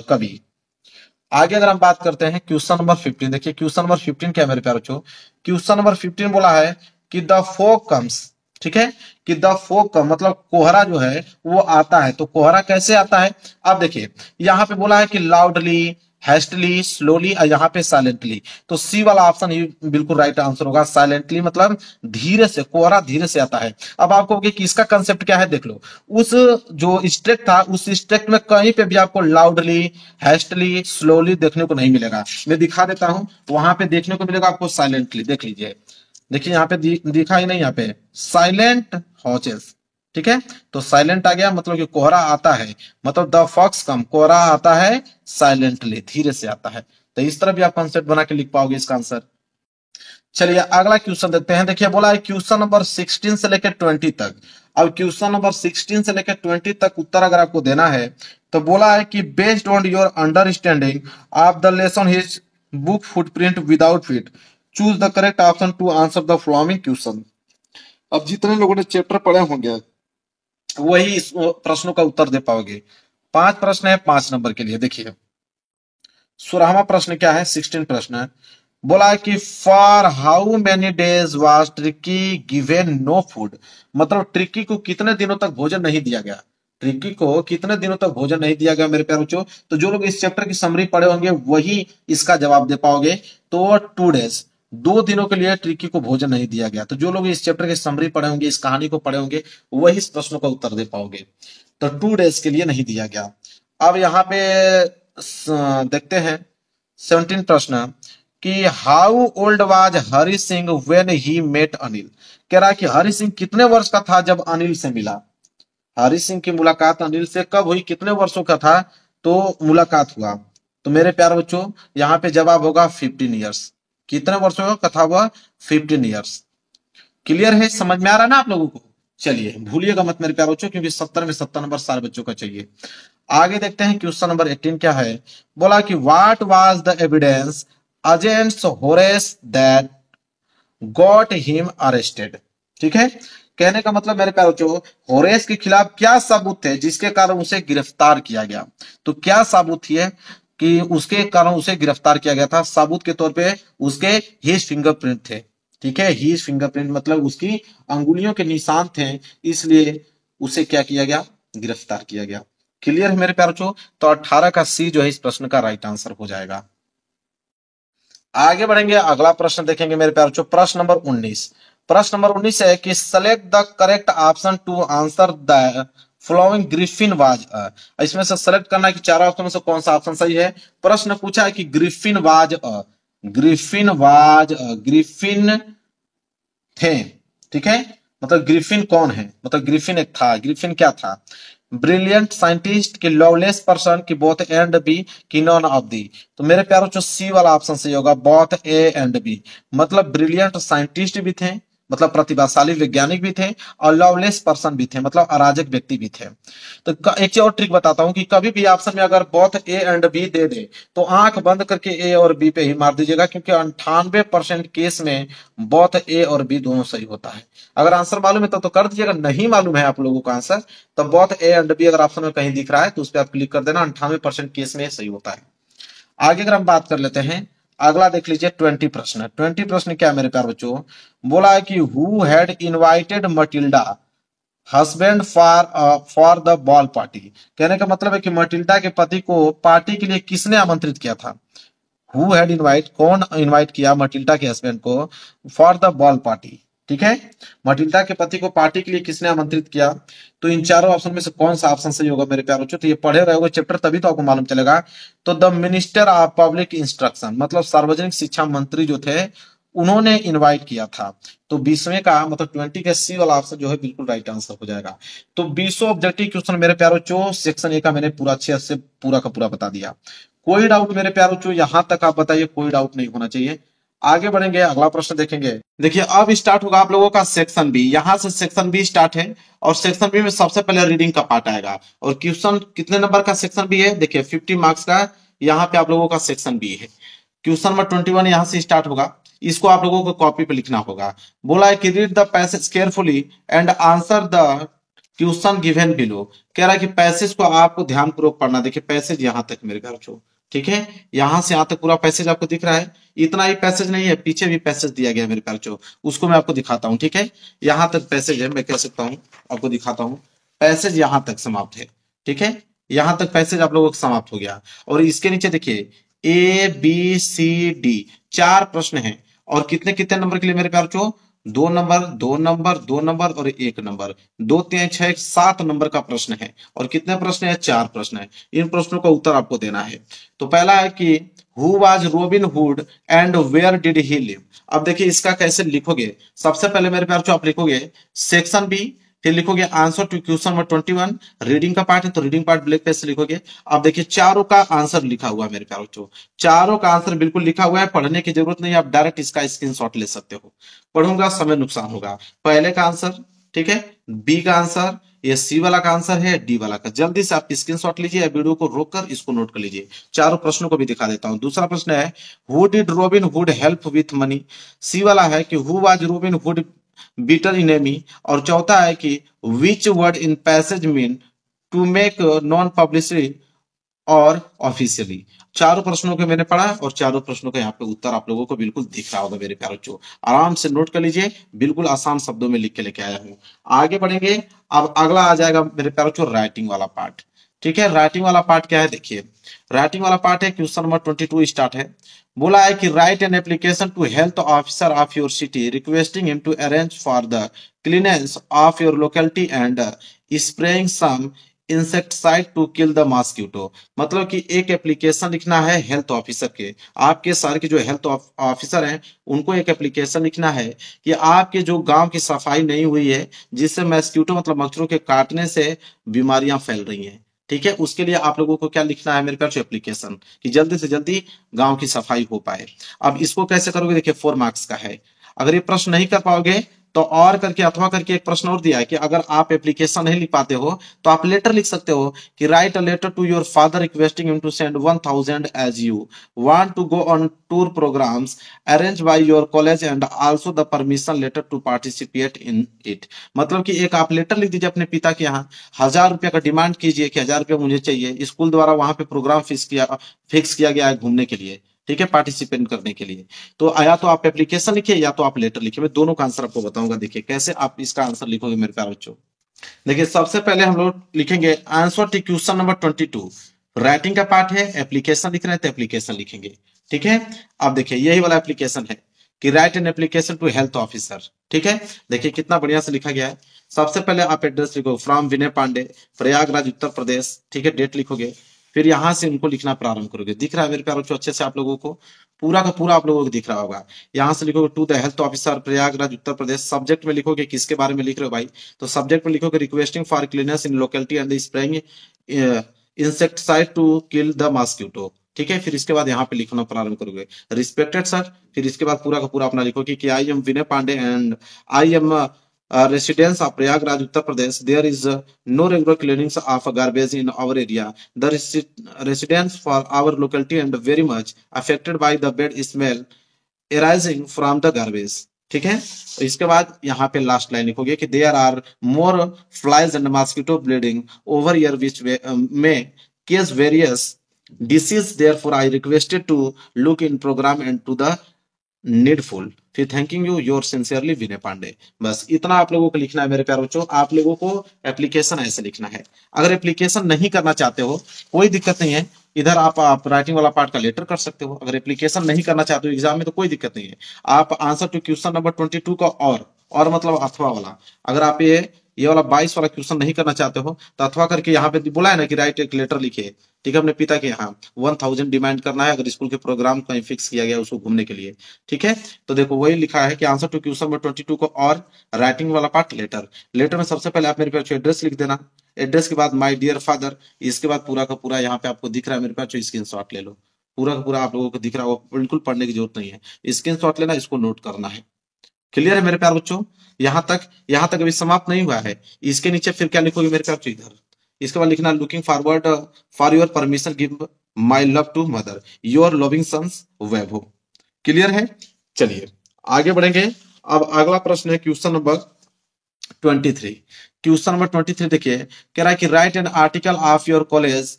कवि। आगे अगर हम बात करते हैं क्वेश्चन नंबर 15, देखिए क्वेश्चन नंबर 15 क्या है मेरे प्यारे बच्चों। क्वेश्चन नंबर 15 बोला है कि द फोक कम्स, ठीक है, कि द फोक कम मतलब कोहरा जो है वो आता है। तो कोहरा कैसे आता है? अब देखिए यहाँ पे बोला है कि लाउडली, हैस्टली, स्लोली और यहाँ पे साइलेंटली। तो सी वाला ऑप्शन ही बिल्कुल राइट आंसर होगा। साइलेंटली मतलब धीरे से, कोहरा धीरे से आता है। अब आपको कहोगे कि इसका कंसेप्ट क्या है, देख लो। उस जो स्ट्रेक था उस स्ट्रेक में कहीं पे भी आपको लाउडली, हैस्टली, स्लोली देखने को नहीं मिलेगा। मैं दिखा देता हूं, वहां पे देखने को मिलेगा आपको साइलेंटली। देख लीजिए, देखिए यहाँ पे दिखा ही नहीं, यहाँ पे साइलेंट हॉचेस, ठीक है। तो साइलेंट आ गया मतलब कि कोहरा आता है, मतलब द फॉक्स कम, कोहरा आता है साइलेंटली, धीरे से आता है। तो इस तरह भी आप कॉन्सेप्ट बना के लिख पाओगे इसका आंसर। चलिए अगला क्वेश्चन देखते हैं। देखिए बोला है क्वेश्चन नंबर 16 से लेकर 20 तक। अब क्वेश्चन नंबर 16 से लेकर 20 तक उत्तर अगर आपको देना है तो बोला है कि based on your understanding of the lesson his book footprint without feet choose the correct option to answer the following question. अब जितने लोगों ने चैप्टर पढ़े होंगे वही इस प्रश्नों का उत्तर दे पाओगे। 5 प्रश्न है 5 नंबर के लिए। देखिए 16वां प्रश्न क्या है, 16 प्रश्न है। बोला है कि for how many days was Tricki given no food, मतलब ट्रिकी को कितने दिनों तक भोजन नहीं दिया गया। ट्रिकी को कितने दिनों तक भोजन नहीं दिया गया मेरे प्यारे बच्चों। तो जो लोग इस चैप्टर की समरी पढ़े होंगे वही इसका जवाब दे पाओगे। तो 2 डेज, 2 दिनों के लिए ट्रिकी को भोजन नहीं दिया गया। तो जो लोग इस चैप्टर की समरी पढ़े होंगे, इस कहानी को पढ़े होंगे, वही इस प्रश्न का उत्तर दे पाओगे। तो 2 डेज के लिए नहीं दिया गया। अब यहाँ पे देखते हैं 17 प्रश्न कि how old was Hari Singh when he met Anil. कह रहा है कि हरि सिंह कितने वर्ष का था जब अनिल से मिला। हरि सिंह की मुलाकात अनिल से कब हुई, कितने वर्षों का था तो मुलाकात हुआ। तो मेरे प्यारे बच्चों यहाँ पे जवाब होगा 15 ईयर्स। कितने वर्षों का था वह? 15 ईयर्स। क्लियर है, समझ में आ रहा है ना आप लोगों को। चलिए भूलिएगा मत मेरे प्यारे बच्चों, क्योंकि 70 में 70 नंबर सारे बच्चों का चाहिए। आगे देखते हैं क्वेश्चन नंबर 18 क्या है। बोला कि what was the evidence against Horace that got him arrested. ठीक है, कहने का मतलब मेरे प्यारे बच्चों होरेस के खिलाफ क्या सबूत थे जिसके कारण उसे गिरफ्तार किया गया। तो क्या सबूत थी कि उसके कारण उसे गिरफ्तार किया गया था। सबूत के तौर पे उसके हिज फिंगरप्रिंट थे। ठीक है, हिज फिंगरप्रिंट मतलब उसकी अंगुलियों के निशान थे, इसलिए उसे क्या किया गया, गिरफ्तार किया गया। क्लियर है मेरे प्यारे बच्चों। तो 18 का सी जो है इस प्रश्न का राइट आंसर हो जाएगा। आगे बढ़ेंगे, अगला प्रश्न देखेंगे मेरे प्यारे बच्चों। प्रश्न नंबर 19। प्रश्न नंबर 19 है कि select the correct option to answer the following Griffin was a. इसमें से सेलेक्ट करना है कि चारों ऑप्शन में से कौन सा ऑप्शन सही है। प्रश्न पूछा है कि Griffin was a, Griffin was a, Griffin थे, ठीक है, मतलब ग्रिफिन कौन है, मतलब ग्रिफिन एक था। ग्रिफिन क्या था? ब्रिलियंट साइंटिस्ट की लवलेस पर्सन की बोथ ए एंड बी की नॉन ऑफ दी। तो मेरे प्यारों जो सी वाला ऑप्शन सही होगा, बोथ ए एंड बी, मतलब ब्रिलियंट साइंटिस्ट भी थे, मतलब प्रतिभाशाली वैज्ञानिक भी थे, और लवलेस पर्सन भी थे, मतलब अराजक व्यक्ति भी थे। तो एक चीज और ट्रिक बताता हूं कि कभी भी ऑप्शन में अगर बोथ ए एंड बी दे दे तो आंख बंद करके ए और बी पे ही मार दीजिएगा, क्योंकि 98% केस में बोथ ए और बी दोनों सही होता है। अगर आंसर मालूम है तो कर दीजिएगा, नहीं मालूम है आप लोगों का आंसर तो बोथ ए एंड बी अगर ऑप्शन में कहीं दिख रहा है तो उस पर आप क्लिक कर देना। 98% केस में सही होता है। आगे अगर हम बात कर लेते हैं, अगला देख लीजिए 20 प्रश्न। 20 प्रश्न क्या है मेरे प्यारे बच्चों। बोला है कि who had invited Matilda husband for the ball party. कहने का मतलब है कि मटिल्डा के पति को पार्टी के लिए किसने आमंत्रित किया था। हु हैड इनवाइट, कौन इनवाइट किया मटिल्डा के हस्बैंड को फॉर द बॉल पार्टी। ठीक है। मटिल्डा के पति को पार्टी के लिए किसने आमंत्रित किया? तो इन चारों ऑप्शन में से कौन सा ऑप्शन सही होगा मेरे प्यारे बच्चों? तो ये पढ़े रहोगे चैप्टर तभी तो आपको मालूम चलेगा। तो the minister of public instruction मतलब सार्वजनिक शिक्षा मंत्री जो थे उन्होंने इनवाइट किया था। तो 20वें का मतलब 20 के सी वाला ऑप्शन जो है बिल्कुल राइट आंसर हो जाएगा। तो 20 ऑब्जेक्टिव क्वेश्चन मेरे प्यारे बच्चों सेक्शन ए का मैंने पूरा अच्छे से पूरा का पूरा बता दिया। कोई डाउट मेरे प्यारे बच्चों यहां तक आप बताइए, कोई डाउट नहीं होना चाहिए। आगे बढ़ेंगे, अगला प्रश्न देखेंगे। देखिए अब स्टार्ट होगा आप लोगों का सेक्शन बी। यहां से सेक्शन बी स्टार्ट है और सेक्शन बी में सबसे पहले रीडिंग का पार्ट आएगा। और क्वेश्चन कितने नंबर का सेक्शन बी है? देखिए 50 मार्क्स का यहाँ पे आप लोगों का सेक्शन बी है। क्वेश्चन नंबर 21 यहां से स्टार्ट होगा। इसको आप लोगों को कॉपी पे लिखना होगा। बोला है कि read the passage carefully and answer the question given below. कह रहा है कि पैसेज को आपको ध्यानपूर्वक पढ़ना। देखिए पैसेज यहां तक मेरे प्यारे बच्चों, ठीक है, यहां से यहां तक पूरा पैसेज आपको दिख रहा है। इतना ही पैसेज नहीं है, पीछे भी पैसेज दिया गया है मेरे प्यारे बच्चों, उसको मैं आपको दिखाता हूं। ठीक है, यहां तक पैसेज है, मैं कह सकता हूं आपको दिखाता हूं। पैसेज यहां तक समाप्त है। ठीक है, यहां तक पैसेज आप लोगों का समाप्त हो गया। और इसके नीचे देखिए ए बी सी डी 4 प्रश्न हैं। और कितने कितने नंबर के लिए मेरे प्यारे बच्चों? 2 नंबर 2 नंबर 2 नंबर और 1 नंबर, 2 3 6 7 नंबर का प्रश्न है। और कितने प्रश्न है? 4 प्रश्न है। इन प्रश्नों का उत्तर आपको देना है। तो पहला है कि who was Robin Hood and where did he live. अब देखिए इसका कैसे लिखोगे। सबसे पहले मेरे प्यारे बच्चों आप लिखोगे सेक्शन बी, फिर लिखोगे answer to question number 21। Reading का पार्ट है तो रीडिंग पार्ट ब्लैक पेज से लिखोगे। अब देखिए चारों का आंसर लिखा हुआ है मेरे प्यारे बच्चों, चारों का आंसर बिल्कुल लिखा हुआ है। पढ़ने की जरूरत नहीं, आप डायरेक्ट इसका स्क्रीनशॉट ले सकते हो। पढ़ूंगा समय नुकसान होगा। पहले का आंसर, ठीक है, बी का आंसर, ये सी वाला का आंसर है, डी वाला का। जल्दी से आप स्क्रीनशॉट लीजिए, वीडियो को रोककर इसको नोट कर लीजिए। चारों प्रश्नों को भी दिखा देता हूं। दूसरा प्रश्न है who did Robin Hood help with money. C वाला है कि who was Robin Hood bitter enemy. और चौथा है कि which word in passage mean to make known publicity और ऑफिशियली। चारों प्रश्नों को मैंने पढ़ा और चारों प्रश्नों का यहाँ पे उत्तर आप लोगों को बिल्कुल दिख रहा होगा मेरे प्यारे बच्चों। आराम से नोट कर लीजिए, बिल्कुल आसान शब्दों में लिख के लेके आया हूँ। आगे बढ़ेंगे। अब अगला आ जाएगा मेरे प्यारे बच्चों राइटिंग वाला पार्ट। ठीक है, राइटिंग वाला पार्ट क्या है? देखिए राइटिंग वाला पार्ट है क्वेश्चन नंबर 22 स्टार्ट है। बोला है कि write an application to health officer of your city requesting him to arrange for the cleanliness of your locality and spraying some insecticide to kill the mosquito. मतलब कि एक application लिखना है health officer के, आपके शहर के जो हेल्थ ऑफिसर हैं उनको एक एप्लीकेशन लिखना है कि आपके जो गांव की सफाई नहीं हुई है, जिससे मॉस्किटो मतलब मच्छरों के काटने से बीमारियां फैल रही हैं। ठीक है, उसके लिए आप लोगों को क्या लिखना है मेरे पास? एप्लीकेशन कि जल्दी से जल्दी गांव की सफाई हो पाए। अब इसको कैसे करोगे? देखिए 4 मार्क्स का है। अगर ये प्रश्न नहीं कर पाओगे तो और करके अथवा करके एक प्रश्न और दिया है कि अगर आप एप्लीकेशन नहीं लिख पाते हो तो आप लेटर लिख सकते हो कि write a letter to your father requesting him to send 1000 as you want to go on tour programmes arrange by your college and also the permission letter to participate in it. मतलब कि एक आप letter लिख दीजिए अपने पिता के यहाँ, 1000 रुपया का डिमांड कीजिए कि 1000 रुपया मुझे चाहिए, स्कूल द्वारा वहां पे प्रोग्राम फिक्स किया गया है घूमने के लिए, ठीक है, पार्टिसिपेट करने के लिए। तो या तो आप एप्लीकेशन लिखिए या तो आप लेटर लिखिए। मैं दोनों का आंसर आपको बताऊंगा। देखिए कैसे आप इसका आंसर लिखोगे मेरे प्यारे बच्चों। देखिए सबसे पहले हम लोग लिखेंगे answer to question number 22। Writing का पार्ट है, एप्लीकेशन लिख रहे हैं तो एप्लीकेशन लिखेंगे। ठीक है, अब देखिए यही वाला एप्लीकेशन है कि write an application to health officer. ठीक है, देखिए कितना बढ़िया से लिखा गया है। सबसे पहले आप एड्रेस लिखो फ्रॉम विनय पांडे, प्रयागराज उत्तर प्रदेश। ठीक है, डेट लिखोगे, फिर यहां से उनको लिखना प्रारंभ करोगे। दिख रहा है मेरे प्यारे बच्चों अच्छे से आप लोगों को? पूरा का पूरा आप लोगों को दिख रहा होगा। यहां से लिखोगे to the health officer Prayagraj Uttar Pradesh. Subject में लिखोगे किसके बारे में लिख रहे हो भाई? तो सब्जेक्ट में लिखोगे requesting for cleanness in locality and spraying insecticide to kill the mosquito. ठीक है, फिर इसके बाद यहाँ पे लिखना प्रारंभ करोगे रिस्पेक्टेड सर। फिर इसके बाद पूरा का पूरा अपना लिखोगे कि I am Vinay Pandey and I am residents of Prayagraj, Uttar Pradesh. There is no regular cleanings of garbage in our area. The residents for our locality and very much affected by the bad smell arising from the garbage. ठीक है, तो इसके बाद यहाँ पे last line लिखोगे कि there are more flies and mosquito bleeding over year which may case various disease therefore I requested to look in programme and to the needful. फिर thanking you your sincerely Vinay Pandey. बस इतना आप लोगों को लिखना है मेरे प्यारे बच्चों। आप लोगों को एप्लीकेशन ऐसे लिखना है। अगर एप्लीकेशन नहीं करना चाहते हो कोई दिक्कत नहीं है, इधर आप राइटिंग वाला पार्ट का लेटर कर सकते हो। अगर एप्लीकेशन नहीं करना चाहते हो एग्जाम में तो कोई दिक्कत नहीं है, आप आंसर टू क्वेश्चन नंबर 22 का और और मतलब अथवा वाला। अगर आप ये वाला 22 वाला क्वेश्चन नहीं करना चाहते हो तो अथवा करके यहाँ पे बोला है ना कि राइट एक लेटर लिखिए, ठीक है, अपने पिता के यहाँ 1000 डिमांड करना है अगर स्कूल के प्रोग्राम कहीं फिक्स किया गया उसको घूमने के लिए, ठीक है। तो देखो वही लिखा है कि आंसर टू क्वेश्चन नंबर 22 को, और राइटिंग वाला पार्ट लेटर। लेटर में सबसे पहले आप मेरे पास एड्रेस लिख देना, एड्रेस के बाद माय डियर फादर, इसके बाद पूरा का पूरा यहाँ पे आपको दिख रहा है मेरे पास, स्क्रीनशॉट ले लो, पूरा का पूरा आप लोगों को दिख रहा होगा, बिल्कुल पढ़ने की जरूरत नहीं है, स्क्रीनशॉट लेना, इसको नोट करना है। क्लियर है मेरे प्यार बच्चों? यहाँ तक अभी समाप्त नहीं हुआ है। इसके नीचे फिर क्या लिखोगे मेरे प्यार? इधर इसके बाद लिखना looking forward for your permission give my love to mother your loving sons Vaibhav. Clear है? चलिए आगे बढ़ेंगे। अब अगला प्रश्न है क्वेश्चन नंबर 23। क्वेश्चन नंबर 23 देखिए, कह रहा है कि write an article of your college,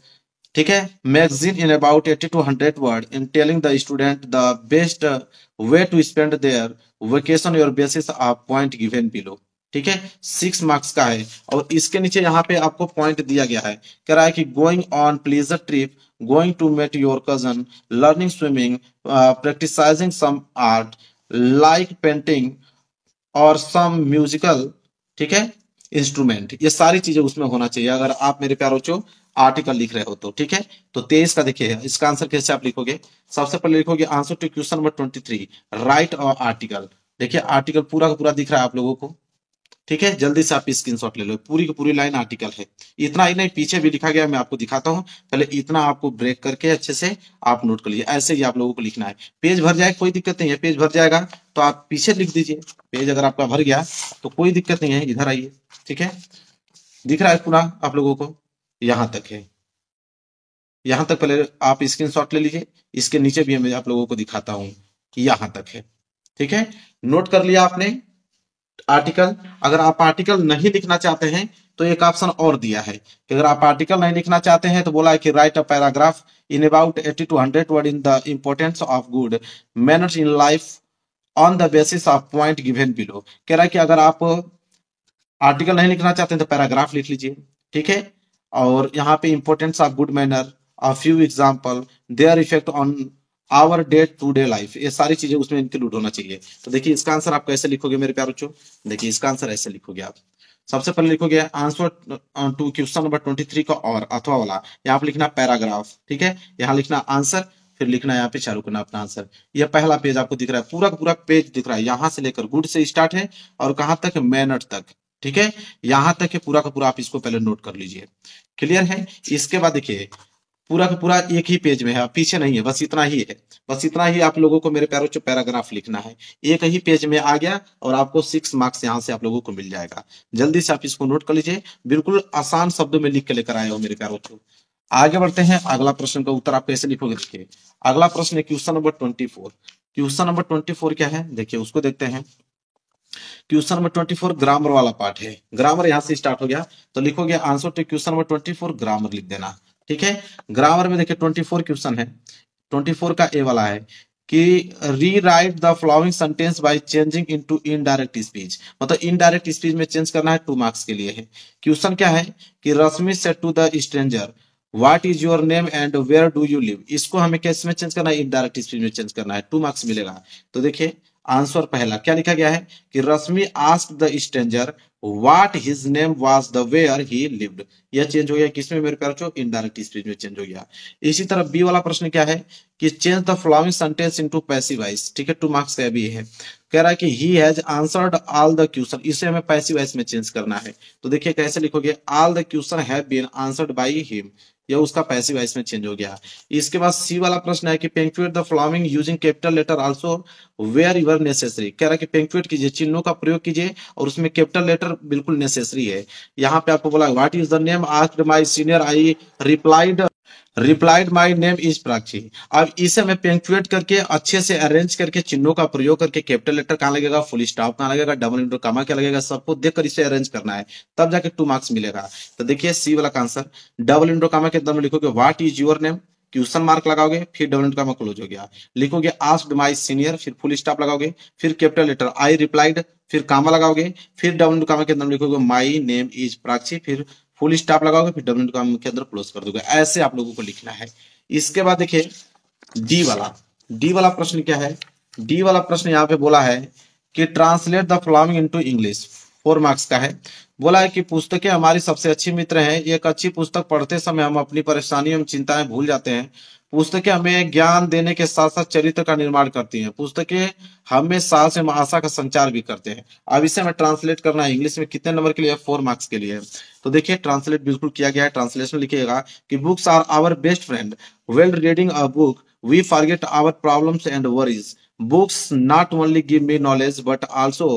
ठीक है, magazine in about 80 to 100 word in telling the student the best way to spend their vacation your basis of point given below, ठीक है, 6 marks का है। और इसके नीचे यहाँ पे आपको पॉइंट दिया गया है, कह रहा है कि going on pleasure trip, going to meet your cousin, learning swimming, practising some art like painting और सम म्यूजिकल, ठीक है, इंस्ट्रूमेंट। ये सारी चीजें उसमें होना चाहिए अगर आप मेरे प्यारे बच्चों आर्टिकल लिख रहे हो तो, ठीक है। तो 23 का देखिए इसका आंसर कैसे आप लिखोगे। सबसे पहले लिखोगे answer to question number 23 write और आर्टिकल। देखिए आर्टिकल पूरा का पूरा दिख रहा है आप लोगों को, ठीक है, जल्दी से आप स्क्रीनशॉट ले लो, पूरी की पूरी लाइन आर्टिकल है। इतना ही नहीं, पीछे भी लिखा गया है, मैं आपको दिखाता हूं, पहले इतना आपको ब्रेक करके अच्छे से आप नोट कर लीजिए। ऐसे ही आप लोगों को लिखना है, पेज भर जाए कोई दिक्कत नहीं है, पेज भर जाएगा तो आप पीछे लिख दीजिए, पेज अगर आपका भर गया तो कोई दिक्कत नहीं है, इधर आइए, ठीक है, दिख रहा है पूरा आप लोगों को, यहां तक है, यहां तक पहले आप स्क्रीनशॉट ले लीजिए, इसके नीचे भी मैं आप लोगों को दिखाता हूं कि यहां तक है, ठीक है। नोट कर लिया आपने आर्टिकल। अगर आप आर्टिकल नहीं लिखना चाहते हैं तो एक ऑप्शन और दिया है कि अगर आप आर्टिकल नहीं लिखना चाहते हैं तो बोला है कि write a paragraph in about 80 to 100 word in the importance of good manners in life on the basis of point given below. कह रहा है कि अगर आप आर्टिकल नहीं लिखना चाहते हैं तो पैराग्राफ लिख लीजिए, ठीक है। और यहाँ पे importance of good manner, a few example, their effect on our day to day life, ये सारी चीजें उसमें इंक्लूड होना चाहिए। तो देखिए इसका आंसर आप कैसे लिखोगे मेरे प्यारे बच्चों, देखिए इसका आंसर ऐसे लिखोगे आप। सबसे पहले लिखोगे आंसर टू क्वेश्चन नंबर 23 का और अथवा वाला, यहाँ पे लिखना पैराग्राफ, ठीक है, यहाँ लिखना आंसर, फिर लिखना यहाँ पे चालू करना अपना आंसर। यह पहला पेज आपको दिख रहा है, पूरा का पूरा पेज दिख रहा है, यहाँ से लेकर गुड से स्टार्ट है और कहाँ तक, मैनर तक, ठीक है, यहाँ तक है पूरा का पूरा, आप इसको पहले नोट कर लीजिए। क्लियर है? इसके बाद देखिए पूरा का पूरा एक ही पेज में है, पीछे नहीं है, बस इतना ही है, बस इतना ही आप लोगों को मेरे प्यारों से पैराग्राफ लिखना है, एक ही पेज में आ गया और आपको 6 मार्क्स यहाँ से आप लोगों को मिल जाएगा। जल्दी से आप इसको नोट कर लीजिए, बिल्कुल आसान शब्दों में लिख के लेकर आए हो मेरे प्यारों को। आगे बढ़ते हैं, अगला प्रश्न का उत्तर आप कैसे लिखोगे देखिए। अगला प्रश्न है क्वेश्चन नंबर 24। क्वेश्चन नंबर 24 क्या है देखिए, उसको देखते हैं। क्वेश्चन नंबर 24 ग्रामर वाला पार्ट है, ग्रामर यहाँ से स्टार्ट हो गया, तो लिखोगे answer to question number 24 grammar लिख देना, ठीक है। ग्रामर में देखिए 24 क्वेश्चन है, 24 का ए वाला है कि rewrite the following sentence by changing into indirect speech, मतलब इनडायरेक्ट स्पीच में चेंज करना है, 2 मार्क्स के लिए है। क्वेश्चन क्या है कि Rashmi said to the stranger what is your name and where do you live, इसको हमें कैसे में चेंज करना है, इनडायरेक्ट स्पीच में चेंज करना है, 2 मार्क्स मिलेगा। तो देखिए आंसर पहला क्या लिखा गया है कि Rashmi asked the stranger what his name was the where he lived, यह चेंज हो गया किसमें मेरे प्यारे बच्चों, इनडायरेक्ट स्पीच में चेंज हो गया। इसी तरह बी वाला प्रश्न क्या है कि change the following sentence into passive voice, ठीक है, 2 मार्क्स का भी है। कह रहा है कि he has answered all the question, इसे हमें पैसिव वॉइस में चेंज करना है। तो देखिए कैसे लिखोगे, all the question have been answered by him, यह उसका पैसिव वॉइस में चेंज हो गया। इसके बाद सी वाला प्रश्न है कि punctuate the following using capital letter also where your necessary, कह रहा है कि पंक्चुएट कीजिए, चिन्हों का प्रयोग कीजिए और उसमें कैपिटल लेटर बिल्कुल नेसेसरी है। यहाँ पे आपको बोला what is the name asked my senior I replied my name is Prachi. अब इसे मैं पंक्चुएट करके अच्छे से अरेंज करके चिन्हों का प्रयोग करके कैपिटल लेटर कहाँ लगेगा, फुल स्टॉप कहाँ लगेगा, डबल इंटू कॉमा क्या लगेगा, सबको देखकर इसे अरेंज करना है, तब जाके 2 मार्क्स मिलेगा। तो देखिए सी वाला का आंसर डबल इंटू कॉमा के अंदर में लिखोगे what is your name, question mark लगाओगे, फिर डबल इंटू कॉमा क्लोज हो गया, लिखोगे आस्क्ड माय सीनियर, फिर फुल स्टॉप लगाओगे, फिर कैपिटल लेटर आई रिप्लाइड, फिर कॉमा लगाओगे, फिर डबल इंटू कॉमा के अंदर लिखोगे माय नेम इज प्राची, फिर फुल स्टॉप लगाओगे, फिर डबल इंटू कॉमा के अंदर क्लोज कर दोगे। ऐसे आप लोगों को लिखना है। इसके बाद देखिए डी वाला प्रश्न क्या है, डी वाला प्रश्न यहाँ पे बोला है कि translate the following into English, 4 marks का है। बोला है कि पुस्तकें हमारी सबसे अच्छी मित्र हैं। एक अच्छी पुस्तक पढ़ते समय हम अपनी परेशानी एवं चिंताएं भूल जाते हैं। पुस्तकें हमें ज्ञान देने के साथ साथ चरित्र का निर्माण करती हैं। पुस्तकें हमें साहस एवं आशा का संचार भी करते हैं। अब इसे हमें ट्रांसलेट करना है इंग्लिश में, कितने नंबर के लिए? 4 मार्क्स के लिए। तो देखिए ट्रांसलेट बिल्कुल किया गया है। ट्रांसलेशन लिखिएगा कि books are our best friend, well reading a book we forget our problems and worries, books not only give me knowledge but also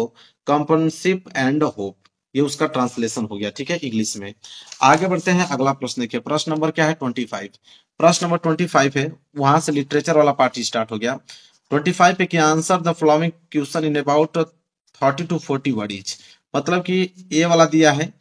companionship and hope. ये उसका ट्रांसलेशन हो गया, ठीक है, इंग्लिश में। आगे बढ़ते हैं, अगला प्रश्न देखिए। प्रश्न नंबर क्या है? 25। प्रश्न नंबर 25 है, वहां से लिटरेचर वाला पार्ट स्टार्ट हो गया। 25 पे कि answer the following question in about 30 to 40 word etch. मतलब कि ये वाला दिया है,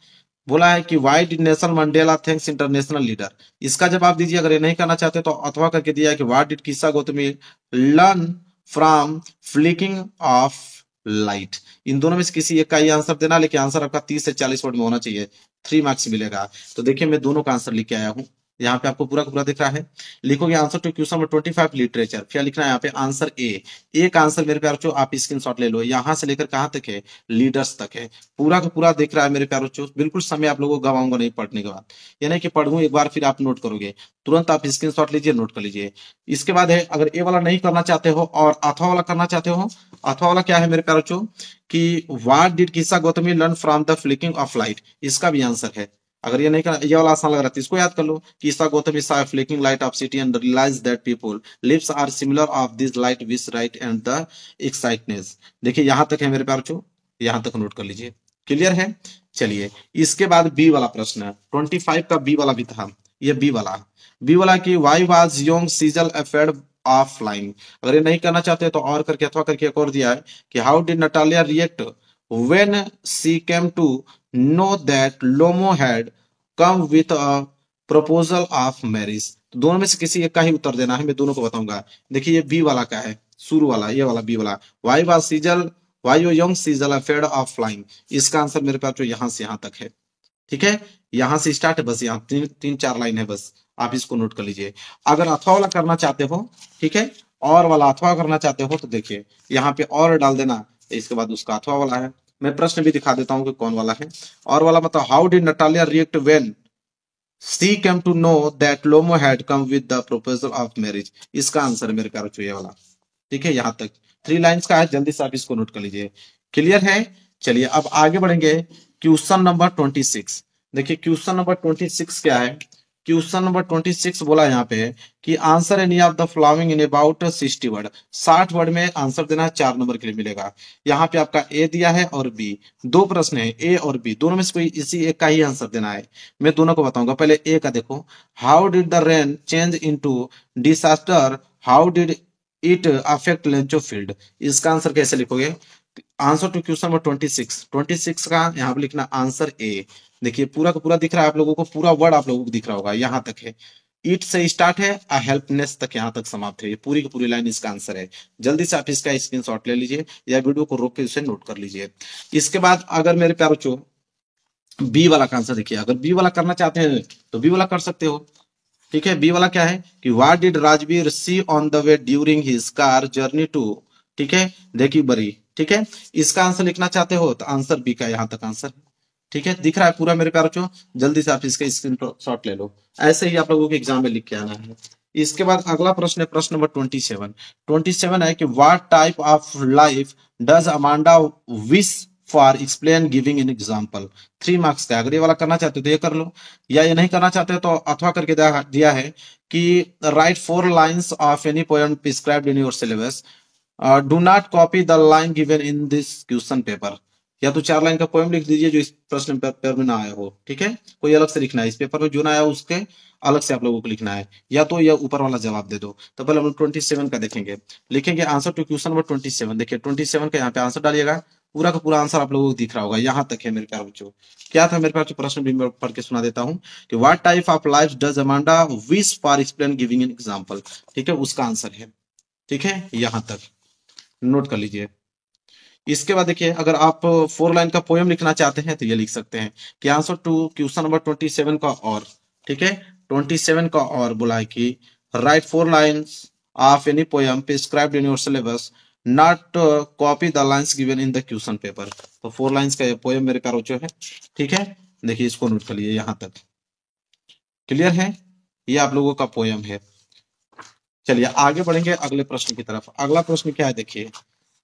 बोला है कि why did Nelson Mandela thanks international leader. इसका जवाब दीजिए। अगर ये नहीं करना चाहते तो अथवा करके दिया है कि what did Kisa Gotami learn from flicking of light. इन दोनों में से किसी एक का ही आंसर देना, लेकिन आंसर आपका 30 से 40 वर्ड में होना चाहिए, 3 मार्क्स मिलेगा। तो देखिए मैं दोनों का आंसर लिख के आया हूँ, यहाँ पे आपको पूरा का पूरा दिख रहा है। लिखोगे answer to question number 25 literature, फिर लिखना है यहाँ पे आंसर ए। एक आंसर मेरे प्यार बच्चों आप स्क्रीनशॉट ले लो, यहाँ से लेकर कहाँ तक है? लीडर्स तक है। पूरा का पूरा दिख रहा है मेरे प्यार बच्चों। बिल्कुल समय आप लोगों को गवाऊंगा नहीं पढ़ने के बाद, ये नहीं कि पढ़ूं एक बार फिर आप नोट करोगे, तुरंत आप स्क्रीनशॉट लीजिए, नोट कर लीजिए। इसके बाद है, अगर ए वाला नहीं करना चाहते हो और अथवा वाला करना चाहते हो, अथवा वाला क्या है मेरे प्यार बच्चों कि what did Kisa Gotami learn from the flicking of light, इसका भी आंसर है। अगर ये नहीं करना, ये वाला आसान लग रहा था, इसको याद कर लो कि किस्सा Gautami saw a flickering light of city and realized that people lives are similar of this light which right and the excitedness। देखिए यहां तक है मेरे प्यार बच्चों, यहां तक नोट कर लीजिए, क्लियर है। चलिए इसके बाद बी वाला प्रश्न है, 25 का बी वाला भी था। ये बी वाला कि why was young seagull afraid of flying. अगर ये नहीं करना चाहते तो और करके अथवा करके एक और दिया है कि how did Natalia react when she came to know that Lomov had come with a proposal of marriage. तो दोनों में से किसी एक का ही उत्तर देना है, मैं दोनों को बताऊंगा। देखिए ये बी वाला का है, शुरू वाला, ये वाला बी वाला, why was seagull why young seagull afraid of flying. इसका आंसर मेरे पास जो यहां से यहां तक है, ठीक है, यहां से स्टार्ट है, बस यहाँ तीन चार लाइन है, बस आप इसको नोट कर लीजिए। अगर अथवा वाला करना चाहते हो, ठीक है, और वाला अथवा करना चाहते हो तो देखिए यहाँ पे और डाल देना, इसके बाद उसका अथवा वाला है। मैं प्रश्न भी दिखा देता हूँ कि कौन वाला है। और वाला मतलब how did Natalia react when she came to know that Lomov had come with the proposal of marriage. इसका आंसर है मेरे प्यारे बच्चों ये वाला, ठीक है, यहाँ तक 3 लाइन्स का है, जल्दी से आप इसको नोट कर लीजिए, क्लियर है। चलिए अब आगे बढ़ेंगे, क्वेश्चन नंबर 26। देखिए क्वेश्चन नंबर 26 क्या है? क्वेश्चन नंबर 26 बोला यहाँ पे कि answer any of the following in about 60 word. 60 word में आंसर देना है, 4 नंबर के लिए मिलेगा। यहाँ पे आपका ए दिया है और बी, 2 प्रश्न है, ए और बी, दोनों में से कोई इसी एक का ही आंसर देना है। मैं दोनों को बताऊंगा। पहले ए का देखो, how did the rain change into disaster, how did it affect Lencho field. इसका आंसर कैसे लिखोगे? आंसर टू क्वेश्चन नंबर 26 का यहाँ पे लिखना आंसर ए। देखिए पूरा का पूरा दिख रहा है आप लोगों को, पूरा वर्ड आप लोगों को दिख रहा होगा, यहाँ तक है, इट से स्टार्ट है, अ हेल्पनेस तक यहाँ तक समाप्त है। ये पूरी की पूरी लाइन इसका आंसर है। जल्दी से आप इसका स्क्रीनशॉट ले लीजिए या वीडियो को रोक के इसे नोट कर लीजिए। इसके बाद अगर मेरे प्यारे बच्चों बी वाला का आंसर देखिए, अगर बी वाला करना चाहते हैं तो बी वाला कर सकते हो, ठीक है। बी वाला क्या है कि what did Rajveer see on the way during his car journey to, ठीक है, देखी बरी, ठीक है। इसका आंसर लिखना चाहते हो तो आंसर बी का यहाँ तक आंसर, ठीक है, दिख रहा है पूरा मेरे प्यारे बच्चों। जल्दी से आप इसका स्क्रीनशॉट ले लो, ऐसे ही आप लोगों के एग्जाम में लिख के आना है। इसके बाद अगला प्रश्न है, प्रश्न नंबर 27 है कि what type of life does Amanda wish for explain giving an example. 3 marks का। अगर ये वाला करना चाहते हो तो ये कर लो, या ये नहीं करना चाहते हो तो अथवा करके दिया है कि right 4 lines of any poem prescribed in your syllabus, do not copy the line given in this question paper. या तो 4 लाइन का पोएम लिख दीजिए जो इस प्रश्न पेपर में ना आया हो, ठीक है, कोई अलग से लिखना है, इस पेपर में जो ना आया उसके अलग से आप लोगों को लिखना है, या तो यह ऊपर वाला जवाब दे दो। तो पहले हम 27 का देखेंगे, लिखेंगे आंसर टू क्वेश्चन नंबर 27। देखिए 27 का यहाँ पे आंसर डालिएगा, पूरा का पूरा आंसर आप लोगों को दिख रहा होगा, यहाँ तक है मेरे प्यारे बच्चों। क्या था मेरे पास प्रश्न भी मैं पढ़ के सुना देता हूँ कि what type of life does Amanda wish for explain giving an example, ठीक है, उसका आंसर है, ठीक है, यहाँ तक नोट कर लीजिए। इसके बाद देखिए अगर आप 4 लाइन का पोएम लिखना चाहते हैं तो ये लिख सकते हैं कि आंसर टू क्वेश्चन नंबर 27 का और, ठीक है, 27 का और बोला है कि right 4 lines of any poem prescribed in your syllabus, not copy the lines given in the question paper. तो 4 लाइन्स का ये पोएम मेरे प्यारो बच्चों है। ठीक है, देखिए इसको नोट कर लीजिए, यहां तक क्लियर है, ये आप लोगों का पोएम है। चलिए आगे बढ़ेंगे अगले प्रश्न की तरफ। अगला प्रश्न क्या है, देखिए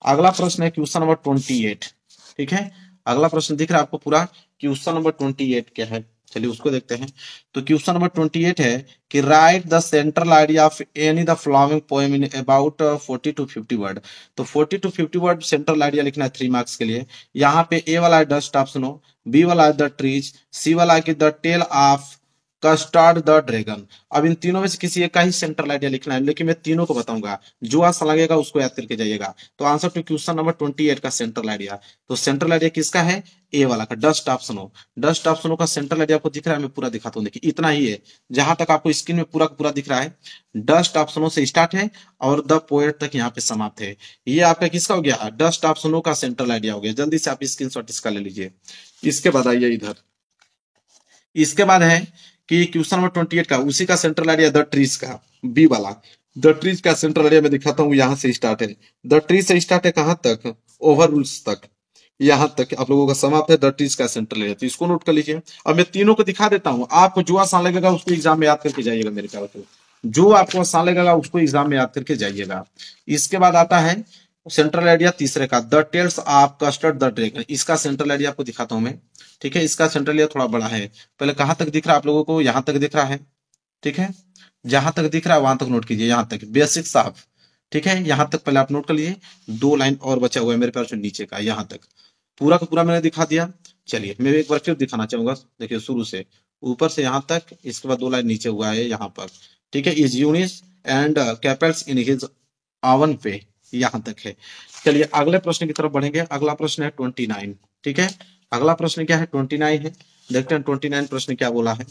अगला प्रश्न है क्वेश्चन नंबर 28। ठीक है, अगला प्रश्न दिख रहा है आपको पूरा, क्वेश्चन नंबर 28 क्या है, चलिए उसको देखते हैं। तो क्वेश्चन नंबर 28 है कि right the central idea of any the following poem in about 40 to 50 word. तो 40 to 50 वर्ड सेंट्रल आइडिया लिखना है 3 मार्क्स के लिए। यहाँ पे ए वाला है डस्ट ऑफ स्नो, बी वाला है द ट्रीज, सी वाला है कि the tale of Custard the dragon. अब इन तीनों में से किसी एक का ही सेंट्रल आइडिया लिखना है, लेकिन मैं तीनों को बताऊंगा, जो आसान लगेगा उसको याद करके जाइएगा। तो आंसर टू क्वेश्चन नंबर 28 का सेंट्रल आइडिया, तो सेंट्रल आइडिया किसका है, ए वाला का, dust of snow. Dust of snow का सेंट्रल आइडिया आपको दिख रहा है, मैं पूरा दिखाता हूँ, देखिए इतना ही है, जहां तक आपको स्क्रीन में पूरा पूरा दिख रहा है, डस्ट ऑफ स्नो से स्टार्ट है और द पोएट तक यहाँ पे समाप्त है। ये आपका किसका हो गया, डस्ट ऑफ स्नो का सेंट्रल आइडिया हो गया। जल्दी से आप स्क्रीनशॉट इसका ले लीजिए। इसके बाद आइए इधर, इसके बाद है कि क्वेश्चन नंबर 28 का उसी का सेंट्रल आइडिया द ट्रीज का, बी वाला। द ट्रीज का सेंट्रल आइडिया मैं दिखाता हूँ, यहां से स्टार्ट है, द ट्रीज से स्टार्ट है कहां तक, ओवर रूल्स तक, यहां तक आप लोगों का समाप्त है द ट्रीज का सेंट्रल आइडिया। तो इसको नोट कर लीजिए। अब मैं तीनों को दिखा देता हूं, आपको जो आसान लगेगा उसको एग्जाम में याद करके जाइएगा मेरे ख्याल से, जो आपको आसान लगेगा उसको एग्जाम में याद करके जाइएगा। इसके बाद आता है सेंट्रल आइडिया तीसरे का, the tales of Custard the dragon. इसका सेंट्रल आइडिया आपको दिखाता हूं मैं। ठीक है, इसका सेंट्रल आइडिया थोड़ा बड़ा है, पहले कहां तक दिख रहा है आप लोगों को, यहां तक दिख रहा है। ठीक है, जहां तक दिख रहा है वहां तक नोट कीजिए, यहां तक बेसिक्स ऑफ। ठीक है, यहां तक पहले आप नोट कर लीजिए, 2 लाइन और बचा हुआ है मेरे पास नीचे का, यहां तक पूरा का पूरा मैंने दिखा दिया। चलिए मैं एक बार फिर दिखाना चाहूंगा, देखिए शुरू से ऊपर से यहां तक, इसके बाद 2 लाइन नीचे हुआ है यहाँ पर। ठीक है, is Eunice and Capels in his own pay, यहां तक है। चलिए अगले प्रश्न की तरफ बढ़ेंगे। अगला प्रश्न है 29। ठीक है, अगला प्रश्न क्या है, 29 है। देखते हैं 29 प्रश्न क्या बोला है।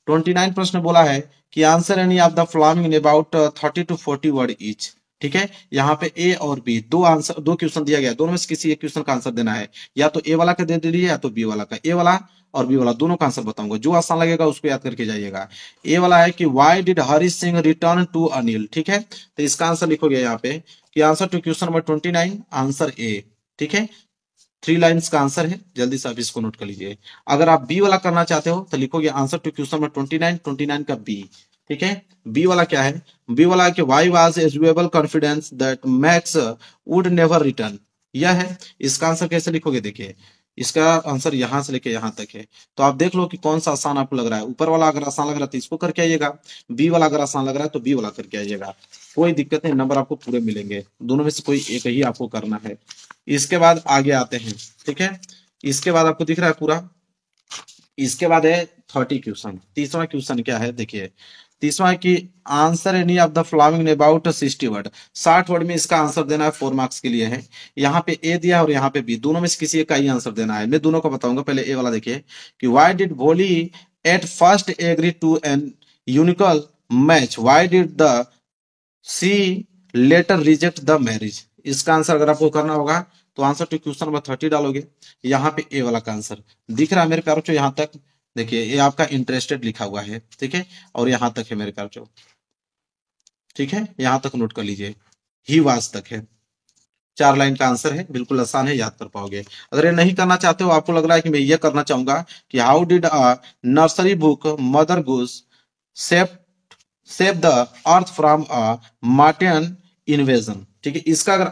29 प्रश्न बोला है कि answer any of the following in about 30 to 40 word each. ठीक है, यहाँ पे ए और बी दो आंसर, 2 क्वेश्चन दिया गया, दोनों में से किसी एक क्वेश्चन का आंसर देना है, या तो ए वाला का दे दीजिए या तो बी वाला का। ए वाला और बी वाला दोनों का आंसर बताऊंगा, जो आसान लगेगा उसको याद करके जाइएगा। ए वाला है कि why did Hari Singh return to Anil. ठीक है, तो इसका आंसर लिखोगे यहाँ पे कि answer to question number 29 answer A. ठीक है, 3 लाइन्स का आंसर है, जल्दी से आप इसको नोट कर लीजिए। अगर आप बी वाला करना चाहते हो तो लिखोगे आंसर टू क्वेश्चन नंबर 29 का बी। ठीक है, बी वाला क्या है, बी वाला है कि वाई वाज एजुएबल confidence that Max would never return, यह है। इसका आंसर कैसे लिखोगे, देखिए इसका आंसर यहां से लेके यहां तक है, तो आप देख लो कि कौन सा आसान आपको लग रहा है। ऊपर वाला अगर आसान लग रहा है तो इसको करके आइएगा, बी वाला अगर आसान लग रहा है तो बी वाला करके आइएगा, कोई दिक्कत नहीं, नंबर आपको पूरे मिलेंगे, दोनों में से कोई एक ही आपको करना है। इसके बाद आगे आते हैं। ठीक है, इसके बाद आपको दिख रहा है पूरा, इसके बाद है 30 क्वेश्चन। 30वां क्वेश्चन क्या है, देखिए 30वां की answer any of the following about 60 word. 60 word में इसका आंसर देना है, 4 मार्क्स के लिए है। यहाँ पे ए दिया और यहाँ पे बी, दोनों में से किसी एक का ही आंसर देना है। मैं दोनों को बताऊंगा, पहले ए वाला देखिए कि why did Bholi at first agree to an unequal match, why did the she later reject the marriage. इसका आंसर अगर आपको करना होगा तो आंसर टू क्वेश्चन नंबर 30 डालोगे। यहाँ पे ए वाला का आंसर दिख रहा है मेरे प्यारों, यहाँ तक देखिए, ये आपका इंटरेस्टेड लिखा हुआ है। ठीक है, और यहाँ तक है मेरे प्यारों। ठीक है, यहाँ तक नोट कर लीजिए, ही वाज तक है। 4 लाइन का आंसर है, बिल्कुल आसान है, याद कर पाओगे। अगर ये नहीं करना चाहते हो, आपको लग रहा है कि मैं ये करना चाहूंगा कि how did a nursery book mother goose save the earth from a Martian invasion. ठीक है, इसका अगर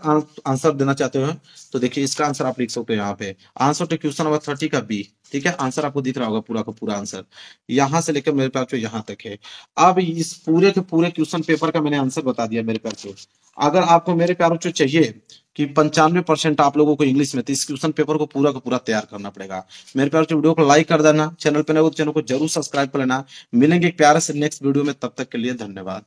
आंसर देना चाहते हो तो देखिए इसका आंसर आप लिख सकते हो यहाँ पे, आंसर टू क्वेश्चन नंबर 30 का बी। ठीक है, आंसर आपको दिख रहा होगा पूरा का पूरा आंसर, यहां से लेकर मेरे पास यहाँ तक है। अब इस पूरे के पूरे क्वेश्चन पेपर का मैंने आंसर बता दिया मेरे पास। अगर आपको मेरे प्यारों को चाहिए कि 95% आप लोगों को इंग्लिश में, तो इस क्वेश्चन पेपर को पूरा का पूरा तैयार करना पड़ेगा। मेरे प्यारों वीडियो को लाइक कर देना, चैनल पर नए हो तो चैनल को जरूर सब्सक्राइब कर लेना। मिलेंगे एक प्यारे से नेक्स्ट वीडियो में, तब तक के लिए धन्यवाद।